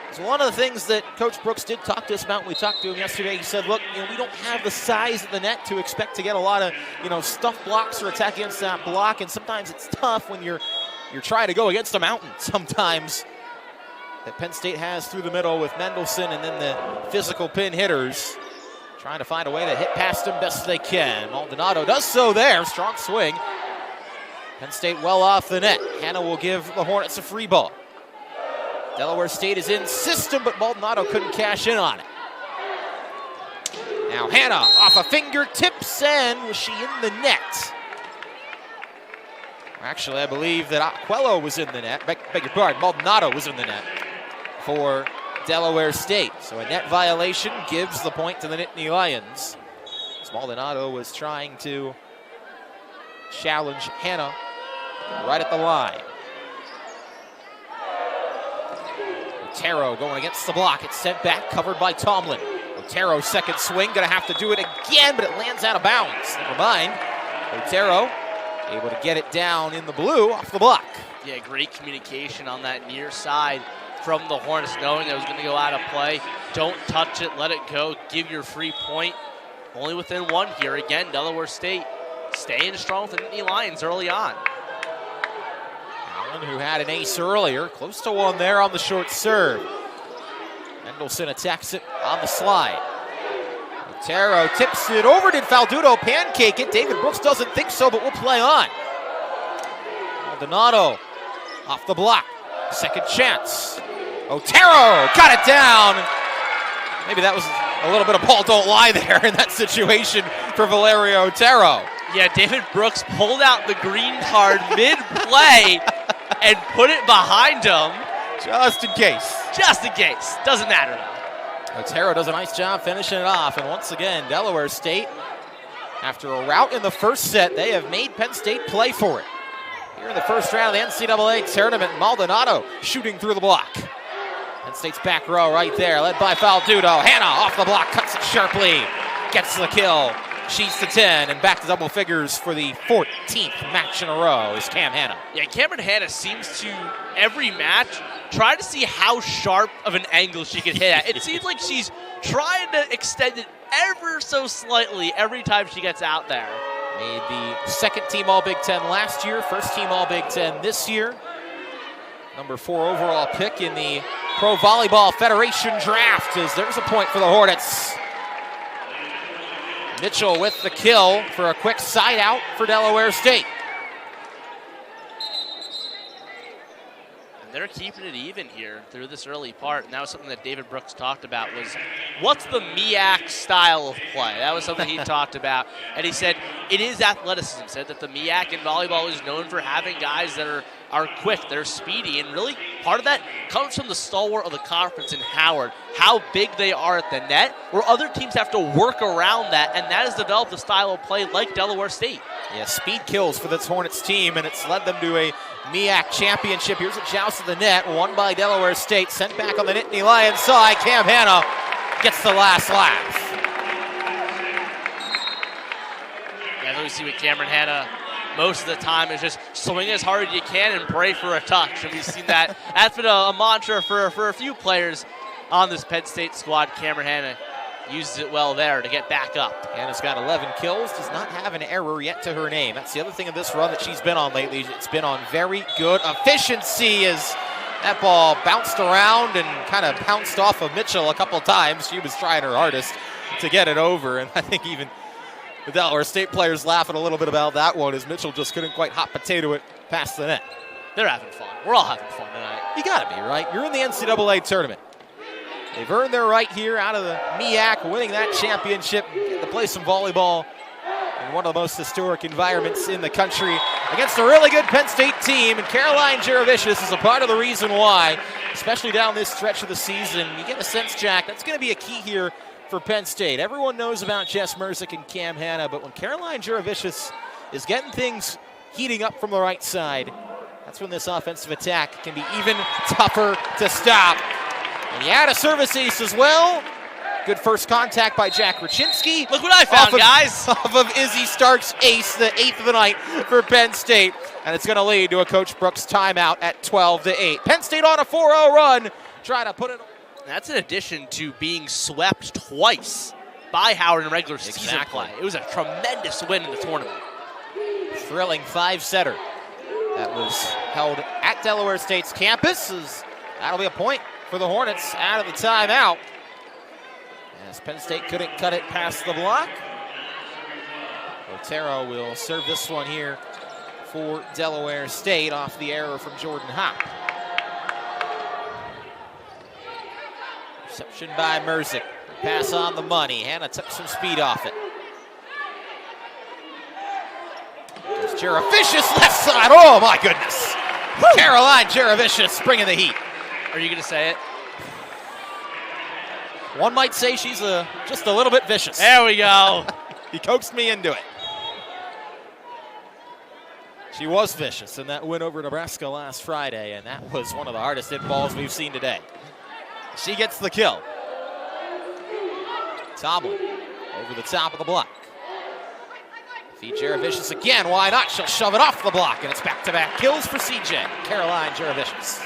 it's one of the things that Coach Brooks did talk to us about when we talked to him yesterday. He said, look, we don't have the size of the net to expect to get a lot of, stuff blocks or attack against that block. And sometimes it's tough when you're trying to go against a mountain sometimes that Penn State has through the middle with Mendelson and then the physical pin hitters trying to find a way to hit past them best they can. Maldonado does so there. Strong swing. Penn State well off the net. Hannah will give the Hornets a free ball. Delaware State is in system, but Maldonado couldn't cash in on it. Now Hannah off a fingertips, and was she in the net? Actually, I believe that Aquello was in the net. Beg your pardon, Maldonado was in the net for Delaware State. So a net violation gives the point to the Nittany Lions. As Maldonado was trying to challenge Hannah right at the line. Otero going against the block. It's sent back, covered by Tomlin. Otero's second swing, gonna have to do it again, but it lands out of bounds. Never mind. Otero able to get it down in the blue off the block. Yeah, great communication on that near side from the Hornets, knowing that it was going to go out of play. Don't touch it, let it go, give your free point. Only within 1 here. Again, Delaware State staying strong with the Nittany Lions early on. Allen, who had an ace earlier, close to one there on the short serve. Mendelson attacks it on the slide. Otero tips it over. Did Faldudo pancake it? David Brooks doesn't think so, but we'll play on. Maldonado off the block. Second chance. Otero got it down. Maybe that was a little bit of Paul don't lie there in that situation for Valerio Otero. Yeah, David Brooks pulled out the green card mid-play and put it behind him. Just in case. Just in case. Doesn't matter though. Otero does a nice job finishing it off. And once again, Delaware State, after a rout in the first set, they have made Penn State play for it. Here in the first round of the NCAA tournament, Maldonado shooting through the block. Penn State's back row right there, led by Faldudo. Hannah off the block, cuts it sharply, gets the kill. She's to 10 and back to double figures for the 14th match in a row is Cam Hannah. Yeah, Cameron Hannah seems to, every match, try to see how sharp of an angle she can hit at. It seems like she's trying to extend it ever so slightly every time she gets out there. Made the second team All-Big Ten last year, first team All-Big Ten this year. Number 4 overall pick in the Pro Volleyball Federation draft. As there's a point for the Hornets. Mitchell with the kill for a quick side out for Delaware State. And they're keeping it even here through this early part. And that was something that David Brooks talked about was, what's the MEAC style of play? That was something he talked about. And he said, it is athleticism. He said that the MEAC in volleyball is known for having guys that are quick, they're speedy, and really part of that comes from the stalwart of the conference in Howard, how big they are at the net, where other teams have to work around that, and that has developed a style of play like Delaware State. Yeah, speed kills for this Hornets team, and it's led them to a MEAC championship. Here's a joust of the net, won by Delaware State, sent back on the Nittany Lions side. Cam Hannah gets the last laugh. Yeah, we see with Cameron Hannah most of the time is just swing as hard as you can and pray for a touch. And we've seen that. That's been a mantra for a few players on this Penn State squad. Cameron Hannah uses it well there to get back up. Hannah's got 11 kills, does not have an error yet to her name. That's the other thing of this run that she's been on lately. It's been on very good efficiency as that ball bounced around and kind of pounced off of Mitchell a couple times. She was trying her hardest to get it over, and I think even the Delaware State players laughing a little bit about that one as Mitchell just couldn't quite hot potato it past the net. They're having fun. We're all having fun tonight. You gotta be, right? You're in the NCAA tournament. They've earned their right here out of the MEAC, winning that championship, getting to play some volleyball in one of the most historic environments in the country against a really good Penn State team. And Caroline Jaravicius is a part of the reason why, especially down this stretch of the season. You get a sense, Jack, that's going to be a key here for Penn State. Everyone knows about Jess Merzick and Cam Hanna, but when Caroline Jaravicius is getting things heating up from the right side, that's when this offensive attack can be even tougher to stop. And you add a service ace as well. Good first contact by Jack Raczynski. Look what I found, guys. Off of Izzy Stark's ace, the 8th of the night for Penn State. And it's going to lead to a Coach Brooks timeout at 12-8. Penn State on a 4-0 run. Try to put it. That's in addition to being swept twice by Howard in regular season play. It was a tremendous win in the tournament. Thrilling 5-setter that was held at Delaware State's campus. That'll be a point for the Hornets out of the timeout, as Penn State couldn't cut it past the block. Otero will serve this one here for Delaware State off the error from Jordan Hopp. Reception by Merzick. Pass on the money. Hanna took some speed off it. There's Jaravicius left side. Oh my goodness. Woo! Caroline Jaravicius bringing the heat. Are you going to say it? One might say she's just a little bit vicious. There we go. He coaxed me into it. She was vicious in that win over Nebraska last Friday, and that was one of the hardest hit balls we've seen today. She gets the kill. Tomlin over the top of the block. Feed Jaravicius again. Why not? She'll shove it off the block, and it's back-to-back kills for CJ. Caroline Jaravicius.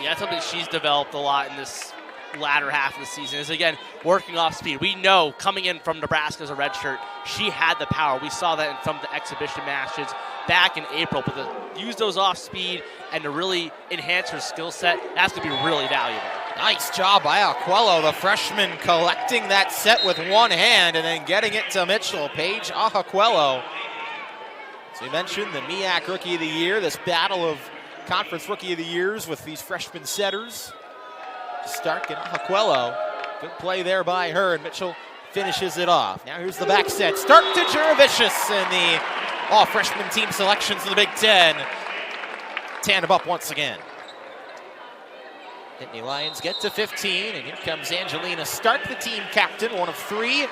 Yeah, that's something she's developed a lot in this latter half of the season, is, again, working off speed. We know coming in from Nebraska as a redshirt, she had the power. We saw that in some of the exhibition matches back in April, but to use those off speed and to really enhance her skill set, that's going to be really valuable. Nice job by Aquello, the freshman, collecting that set with one hand and then getting it to Mitchell. Paige Aquello. As we mentioned, the MEAC Rookie of the Year, this battle of Conference Rookie of the Years with these freshman setters. Stark and Aquello. Good play there by her, and Mitchell finishes it off. Now here's the back set. Stark to Jaravicius, and the all-freshman team selections in the Big Ten. Tandem up once again. Nittany Lions get to 15, and here comes Angelina Stark, the team captain, one of 3,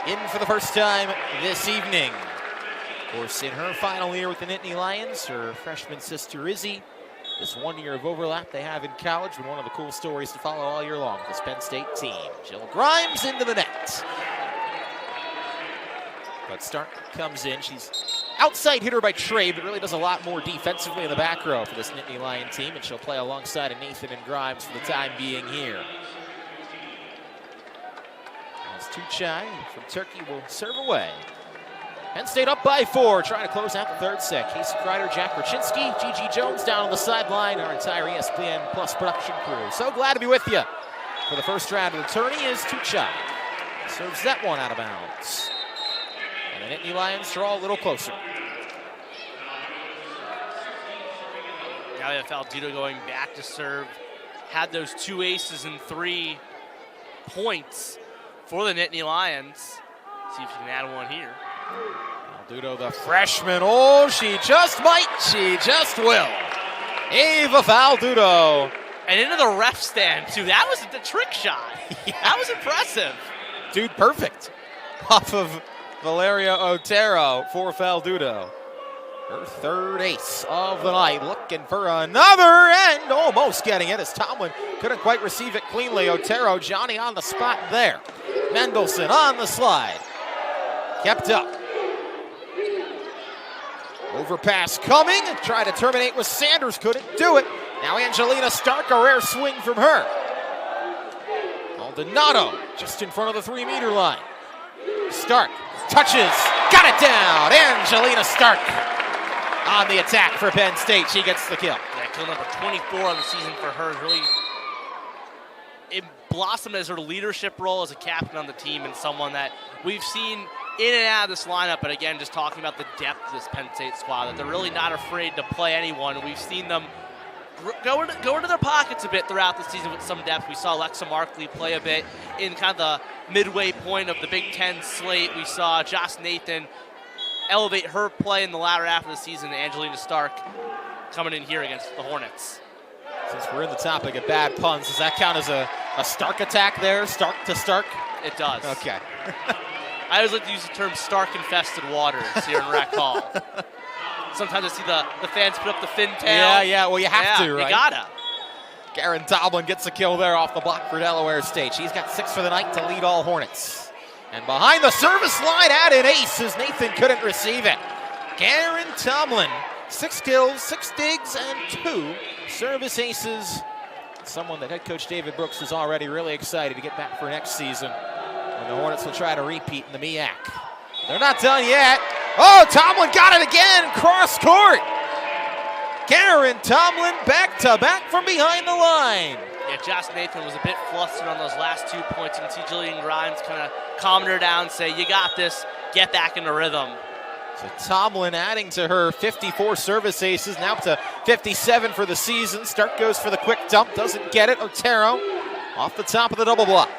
in for the first time this evening. Of course, in her final year with the Nittany Lions, her freshman sister Izzy, this 1 year of overlap they have in college, and one of the cool stories to follow all year long, this Penn State team. Jill Grimes into the net. But Stark comes in. She's outside hitter by trade, but really does a lot more defensively in the back row for this Nittany Lion team, and she'll play alongside of Nathan and Grimes for the time being here. As Tuchai from Turkey will serve away. Penn State up by 4, trying to close out the third set. Casey Kreider, Jack Raczynski, Gigi Jones down on the sideline, our entire ESPN Plus production crew. So glad to be with you for the first round of the tourney as Tuchai serves that one out of bounds. And the Nittany Lions draw a little closer. Now we have Faldudo going back to serve. Had those 2 aces and 3 points for the Nittany Lions. See if you can add one here. Faldudo, the freshman. Oh, she just might. She just will. Ava Faldudo. And into the ref stand, too. That was the trick shot. Yeah. That was impressive. Dude, perfect. Off of Valeria Otero for Faldudo. Her third ace of the night. Looking for another, and almost getting it as Tomlin couldn't quite receive it cleanly. Otero, Johnny on the spot there. Mendelson on the slide. Kept up. Overpass coming. Tried to terminate with Sanders. Couldn't do it. Now Angelina Stark, a rare swing from her. Maldonado just in front of the 3-meter line. Stark touches. Got it down. Angelina Stark on the attack for Penn State. She gets the kill. Yeah, kill number 24 on the season for her. Really, it blossomed as her leadership role as a captain on the team and someone that we've seen in and out of this lineup. But again, just talking about the depth of this Penn State squad, that they're really not afraid to play anyone. We've seen them go into their pockets a bit throughout the season with some depth. We saw Alexa Markley play a bit in kind of the midway point of the Big Ten slate. We saw Josh Nathan elevate her play in the latter half of the season. Angelina Stark coming in here against the Hornets. Since we're in the topic of bad puns, does that count as a Stark attack there? Stark to Stark? It does. Okay. I always like to use the term Stark-infested waters here in Rec Hall. Sometimes I see the fans put up the fin tail. Yeah, well, you have to, right? You gotta. Garen Tomlin gets a kill there off the block for Delaware State. She's got 6 for the night to lead all Hornets. And behind the service line at an ace as Nathan couldn't receive it. Garen Tomlin, 6 kills, 6 digs, and 2 service aces. Someone that head coach David Brooks is already really excited to get back for next season. And the Hornets will try to repeat in the MEAC. They're not done yet. Oh, Tomlin got it again, cross court. Garen Tomlin back-to-back from behind the line. Yeah, Josh Nathan was a bit flustered on those last 2 points. You can see Jillian Grimes kind of calming her down, say, you got this, get back in the rhythm. So Tomlin adding to her 54 service aces, now up to 57 for the season. Stark goes for the quick dump, doesn't get it. Otero off the top of the double block.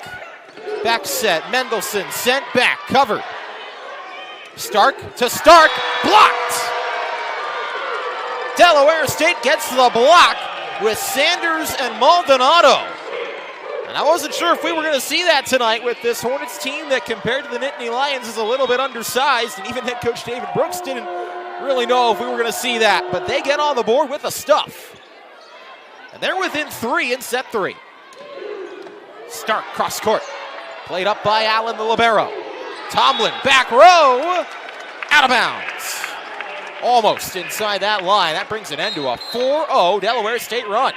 Back set, Mendelson sent back, covered. Stark to Stark, blocked! Delaware State gets the block with Sanders and Maldonado. And I wasn't sure if we were going to see that tonight with this Hornets team that compared to the Nittany Lions is a little bit undersized, and even head coach David Brooks didn't really know if we were going to see that, but they get on the board with the stuff. And they're within 3 in set 3. Stark cross court, played up by Allen the libero. Tomlin back row, out of bounds. Almost inside that line. That brings an end to a 4-0 Delaware State run.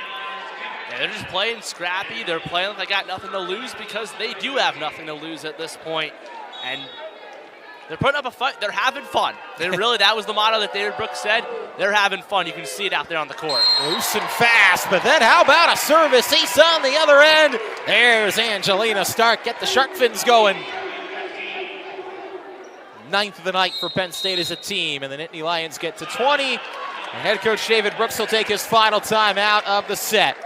Yeah, they're just playing scrappy. They're playing like they got nothing to lose because they do have nothing to lose at this point. And they're putting up a fight. They're having fun. They really, that was the motto that David Brooks said. They're having fun. You can see it out there on the court. Loose and fast, but then how about a service ace on the other end? There's Angelina Stark. Get the shark fins going. 9th of the night for Penn State as a team, and the Nittany Lions get to 20. And head coach David Brooks will take his final time out of the set.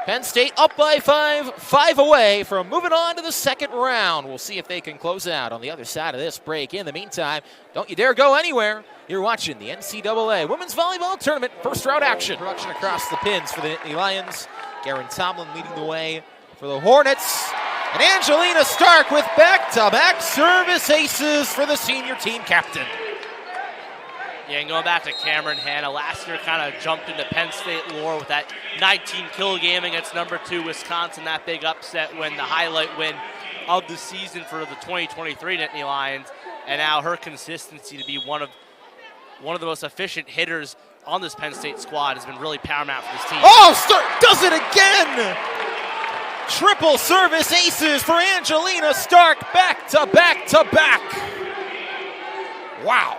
Penn State up by 5 away from moving on to the second round. We'll see if they can close out on the other side of this break. In the meantime, don't you dare go anywhere. You're watching the NCAA Women's Volleyball Tournament first round action. Production across the pins for the Nittany Lions. Garen Tomlin leading the way for the Hornets. And Angelina Stark with back-to-back service aces for the senior team captain. Yeah, and going back to Cameron Hanna, last year kind of jumped into Penn State lore with that 19-kill game against number 2 Wisconsin, that big upset win, the highlight win of the season for the 2023 Nittany Lions. And now her consistency to be one of the most efficient hitters on this Penn State squad has been really paramount for this team. Oh, Stark does it again! Triple service aces for Angelina Stark, back to back to back. Wow.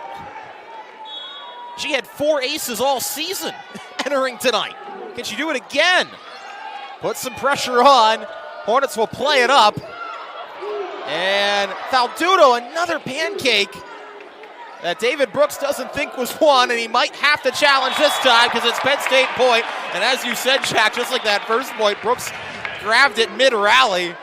She had 4 aces all season entering tonight. Can she do it again? Put some pressure on. Hornets will play it up. And Faldudo, another pancake that David Brooks doesn't think was one, and he might have to challenge this time because it's Penn State point. And as you said, Jack, just like that first point, Brooks grabbed it mid-rally.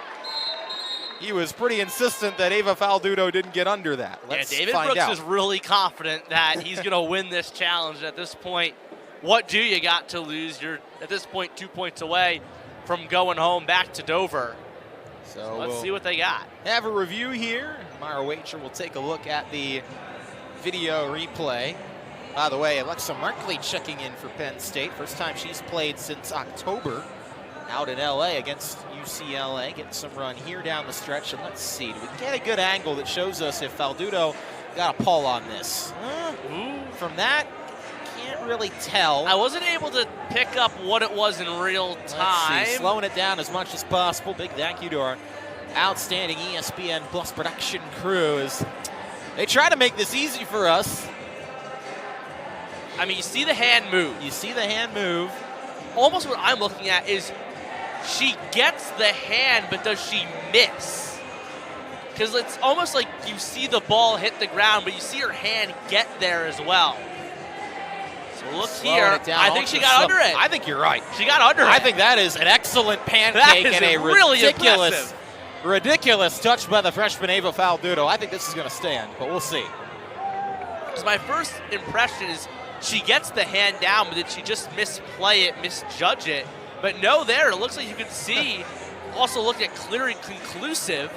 He was pretty insistent that Ava Faldudo didn't get under that. Let's David find Brooks out. is really confident that he's going to win this challenge. At this point, what do you got to lose? You're, at this point, 2 points away from going home back to Dover. So let's see what they got. Have a review here. Mara Wager will take a look at the video replay. By the way, Alexa Markley checking in for Penn State. First time she's played since October out in LA against UCLA. Getting some run here down the stretch. And let's see, do we get a good angle that shows us if Faldudo got a pull on this? From that, can't really tell. I wasn't able to pick up what it was in real time. Let's see, slowing it down as much as possible. Big thank you to our outstanding ESPN Plus production crew as they try to make this easy for us. I mean, you see the hand move. You see the hand move. Almost what I'm looking at is she gets the hand, but does she miss? Because it's almost like you see the ball hit the ground, but you see her hand get there as well. Look Slowing here. it down. I think she got under it. I think you're right. She got under it. I think that is an excellent pancake That is and a really ridiculous touch by the freshman Ava Faldudo. I think this is going to stand, but we'll see. Because my first impression is she gets the hand down, but did she just misplay it, misjudge it? But no, there, it looks like you can see, also looked at clear and conclusive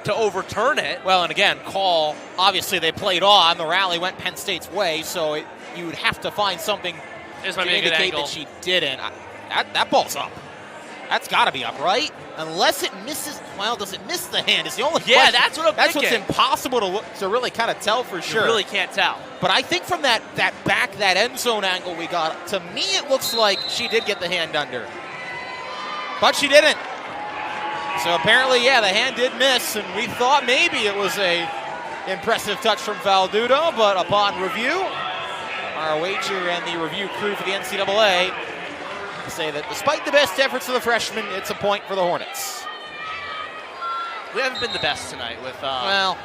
to overturn it. Well, and again, call, obviously they played on. The rally went Penn State's way, so you would have to find something This to might be a good indicate angle. that she didn't. That ball's up. That's got to be up, right? Unless it misses. Well, does it miss the hand? Is the only Yeah, question. that's what I'm That's thinking. what's impossible to really kind of tell for sure. You really can't tell. But I think from that end zone angle we got, to me it looks like she did get the hand under. But she didn't. So apparently, yeah, the hand did miss, and we thought maybe it was a impressive touch from Faldudo, but upon review, our wager and the review crew for the NCAA say that despite the best efforts of the freshmen, it's a point for the Hornets. We haven't been the best tonight with Well,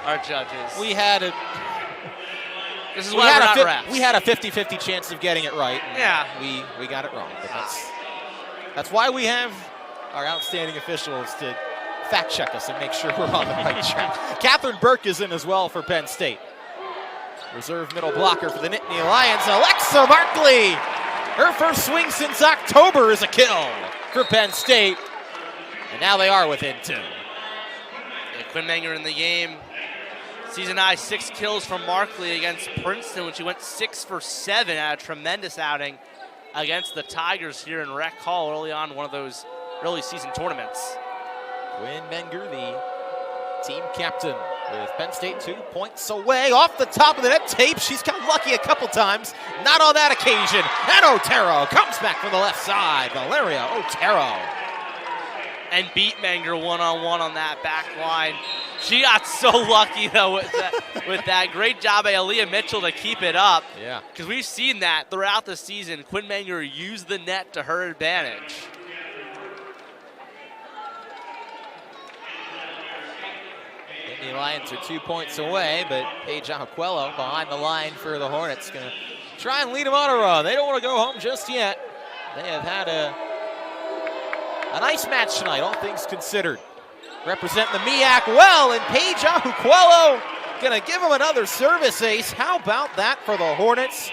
our judges. we had a This is why we're not refs. we had a 50-50 chance of getting it right. And Yeah. we got it wrong. But that's why we have our outstanding officials to fact check us and make sure we're on the right track. Catherine Burke is in as well for Penn State. Reserve middle blocker for the Nittany Lions, Alexa Markley. Her first swing since October is a kill for Penn State. And now they are within 2. Yeah, Quinn Menger in the game. Season high 6 kills from Markley against Princeton when she went 6 for 7 at a tremendous outing against the Tigers here in Rec Hall early on in one of those early season tournaments. Quinn Menger, the team captain, with Penn State 2 points away. Off the top of the net tape, she's got lucky a couple times. Not on that occasion. And Otero comes back from the left side. Valeria Otero. And beat Menger one-on-one on that back line. She got so lucky, though, with that. Great job by Aaliyah Mitchell to keep it up. Yeah. Because we've seen that throughout the season. Quinn Menger used the net to her advantage. The Lions are 2 points away, but Paige Ahuquello behind the line for the Hornets. Going to try and lead them on a run. They don't want to go home just yet. They have had a nice match tonight, all things considered. Representing the MEAC well, and Paige Ahuquello going to give them another service ace. How about that for the Hornets?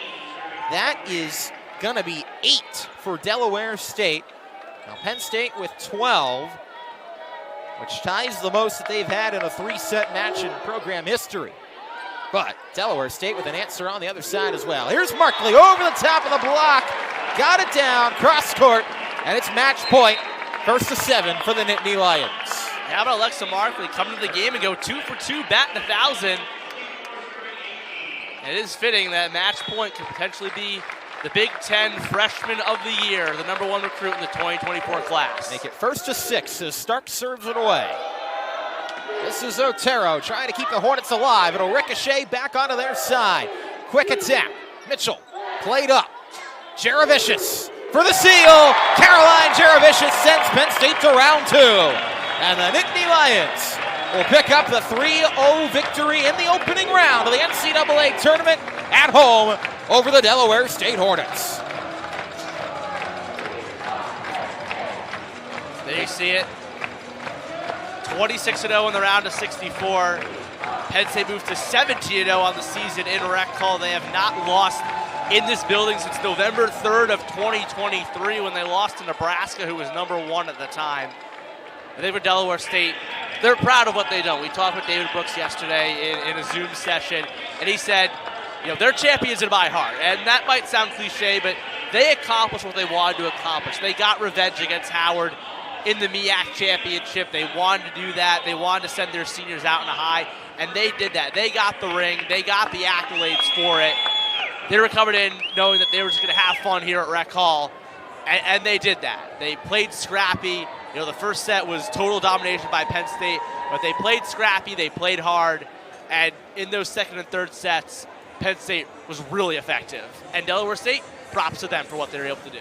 That is going to be 8 for Delaware State. Now Penn State with 12. Which ties the most that they've had in a 3-set match in program history. But Delaware State with an answer on the other side as well. Here's Markley over the top of the block. Got it down, cross court, and it's match point. First to 7 for the Nittany Lions. How about Alexa Markley come to the game and go 2 for 2, batting 1,000. It is fitting that match point could potentially be the Big Ten Freshman of the Year, the #1 recruit in the 2024 class. Make it first to 6 as Stark serves it away. This is Otero trying to keep the Hornets alive. It'll ricochet back onto their side. Quick attack. Mitchell played up. Jaravicius for the seal. Caroline Jaravicius sends Penn State to round 2. And the Nittany Lions will pick up the 3-0 victory in the opening round of the NCAA tournament at home over the Delaware State Hornets. There you see it. 26-0 in the round of 64. Penn State moves to 17-0 on the season in Rec Hall. They have not lost in this building since November 3rd of 2023 when they lost to Nebraska, who was #1 at the time. I think for Delaware State, they're proud of what they've done. We talked with David Brooks yesterday in a Zoom session, and he said, you know, they're champions in my heart. And that might sound cliche, but they accomplished what they wanted to accomplish. They got revenge against Howard in the MEAC championship. They wanted to do that. They wanted to send their seniors out in a high, and they did that. They got the ring. They got the accolades for it. They were coming in knowing that they were just going to have fun here at Rec Hall, and they did that. They played scrappy. You know, the first set was total domination by Penn State, but they played scrappy, they played hard, and in those second and third sets, Penn State was really effective. And Delaware State, props to them for what they were able to do.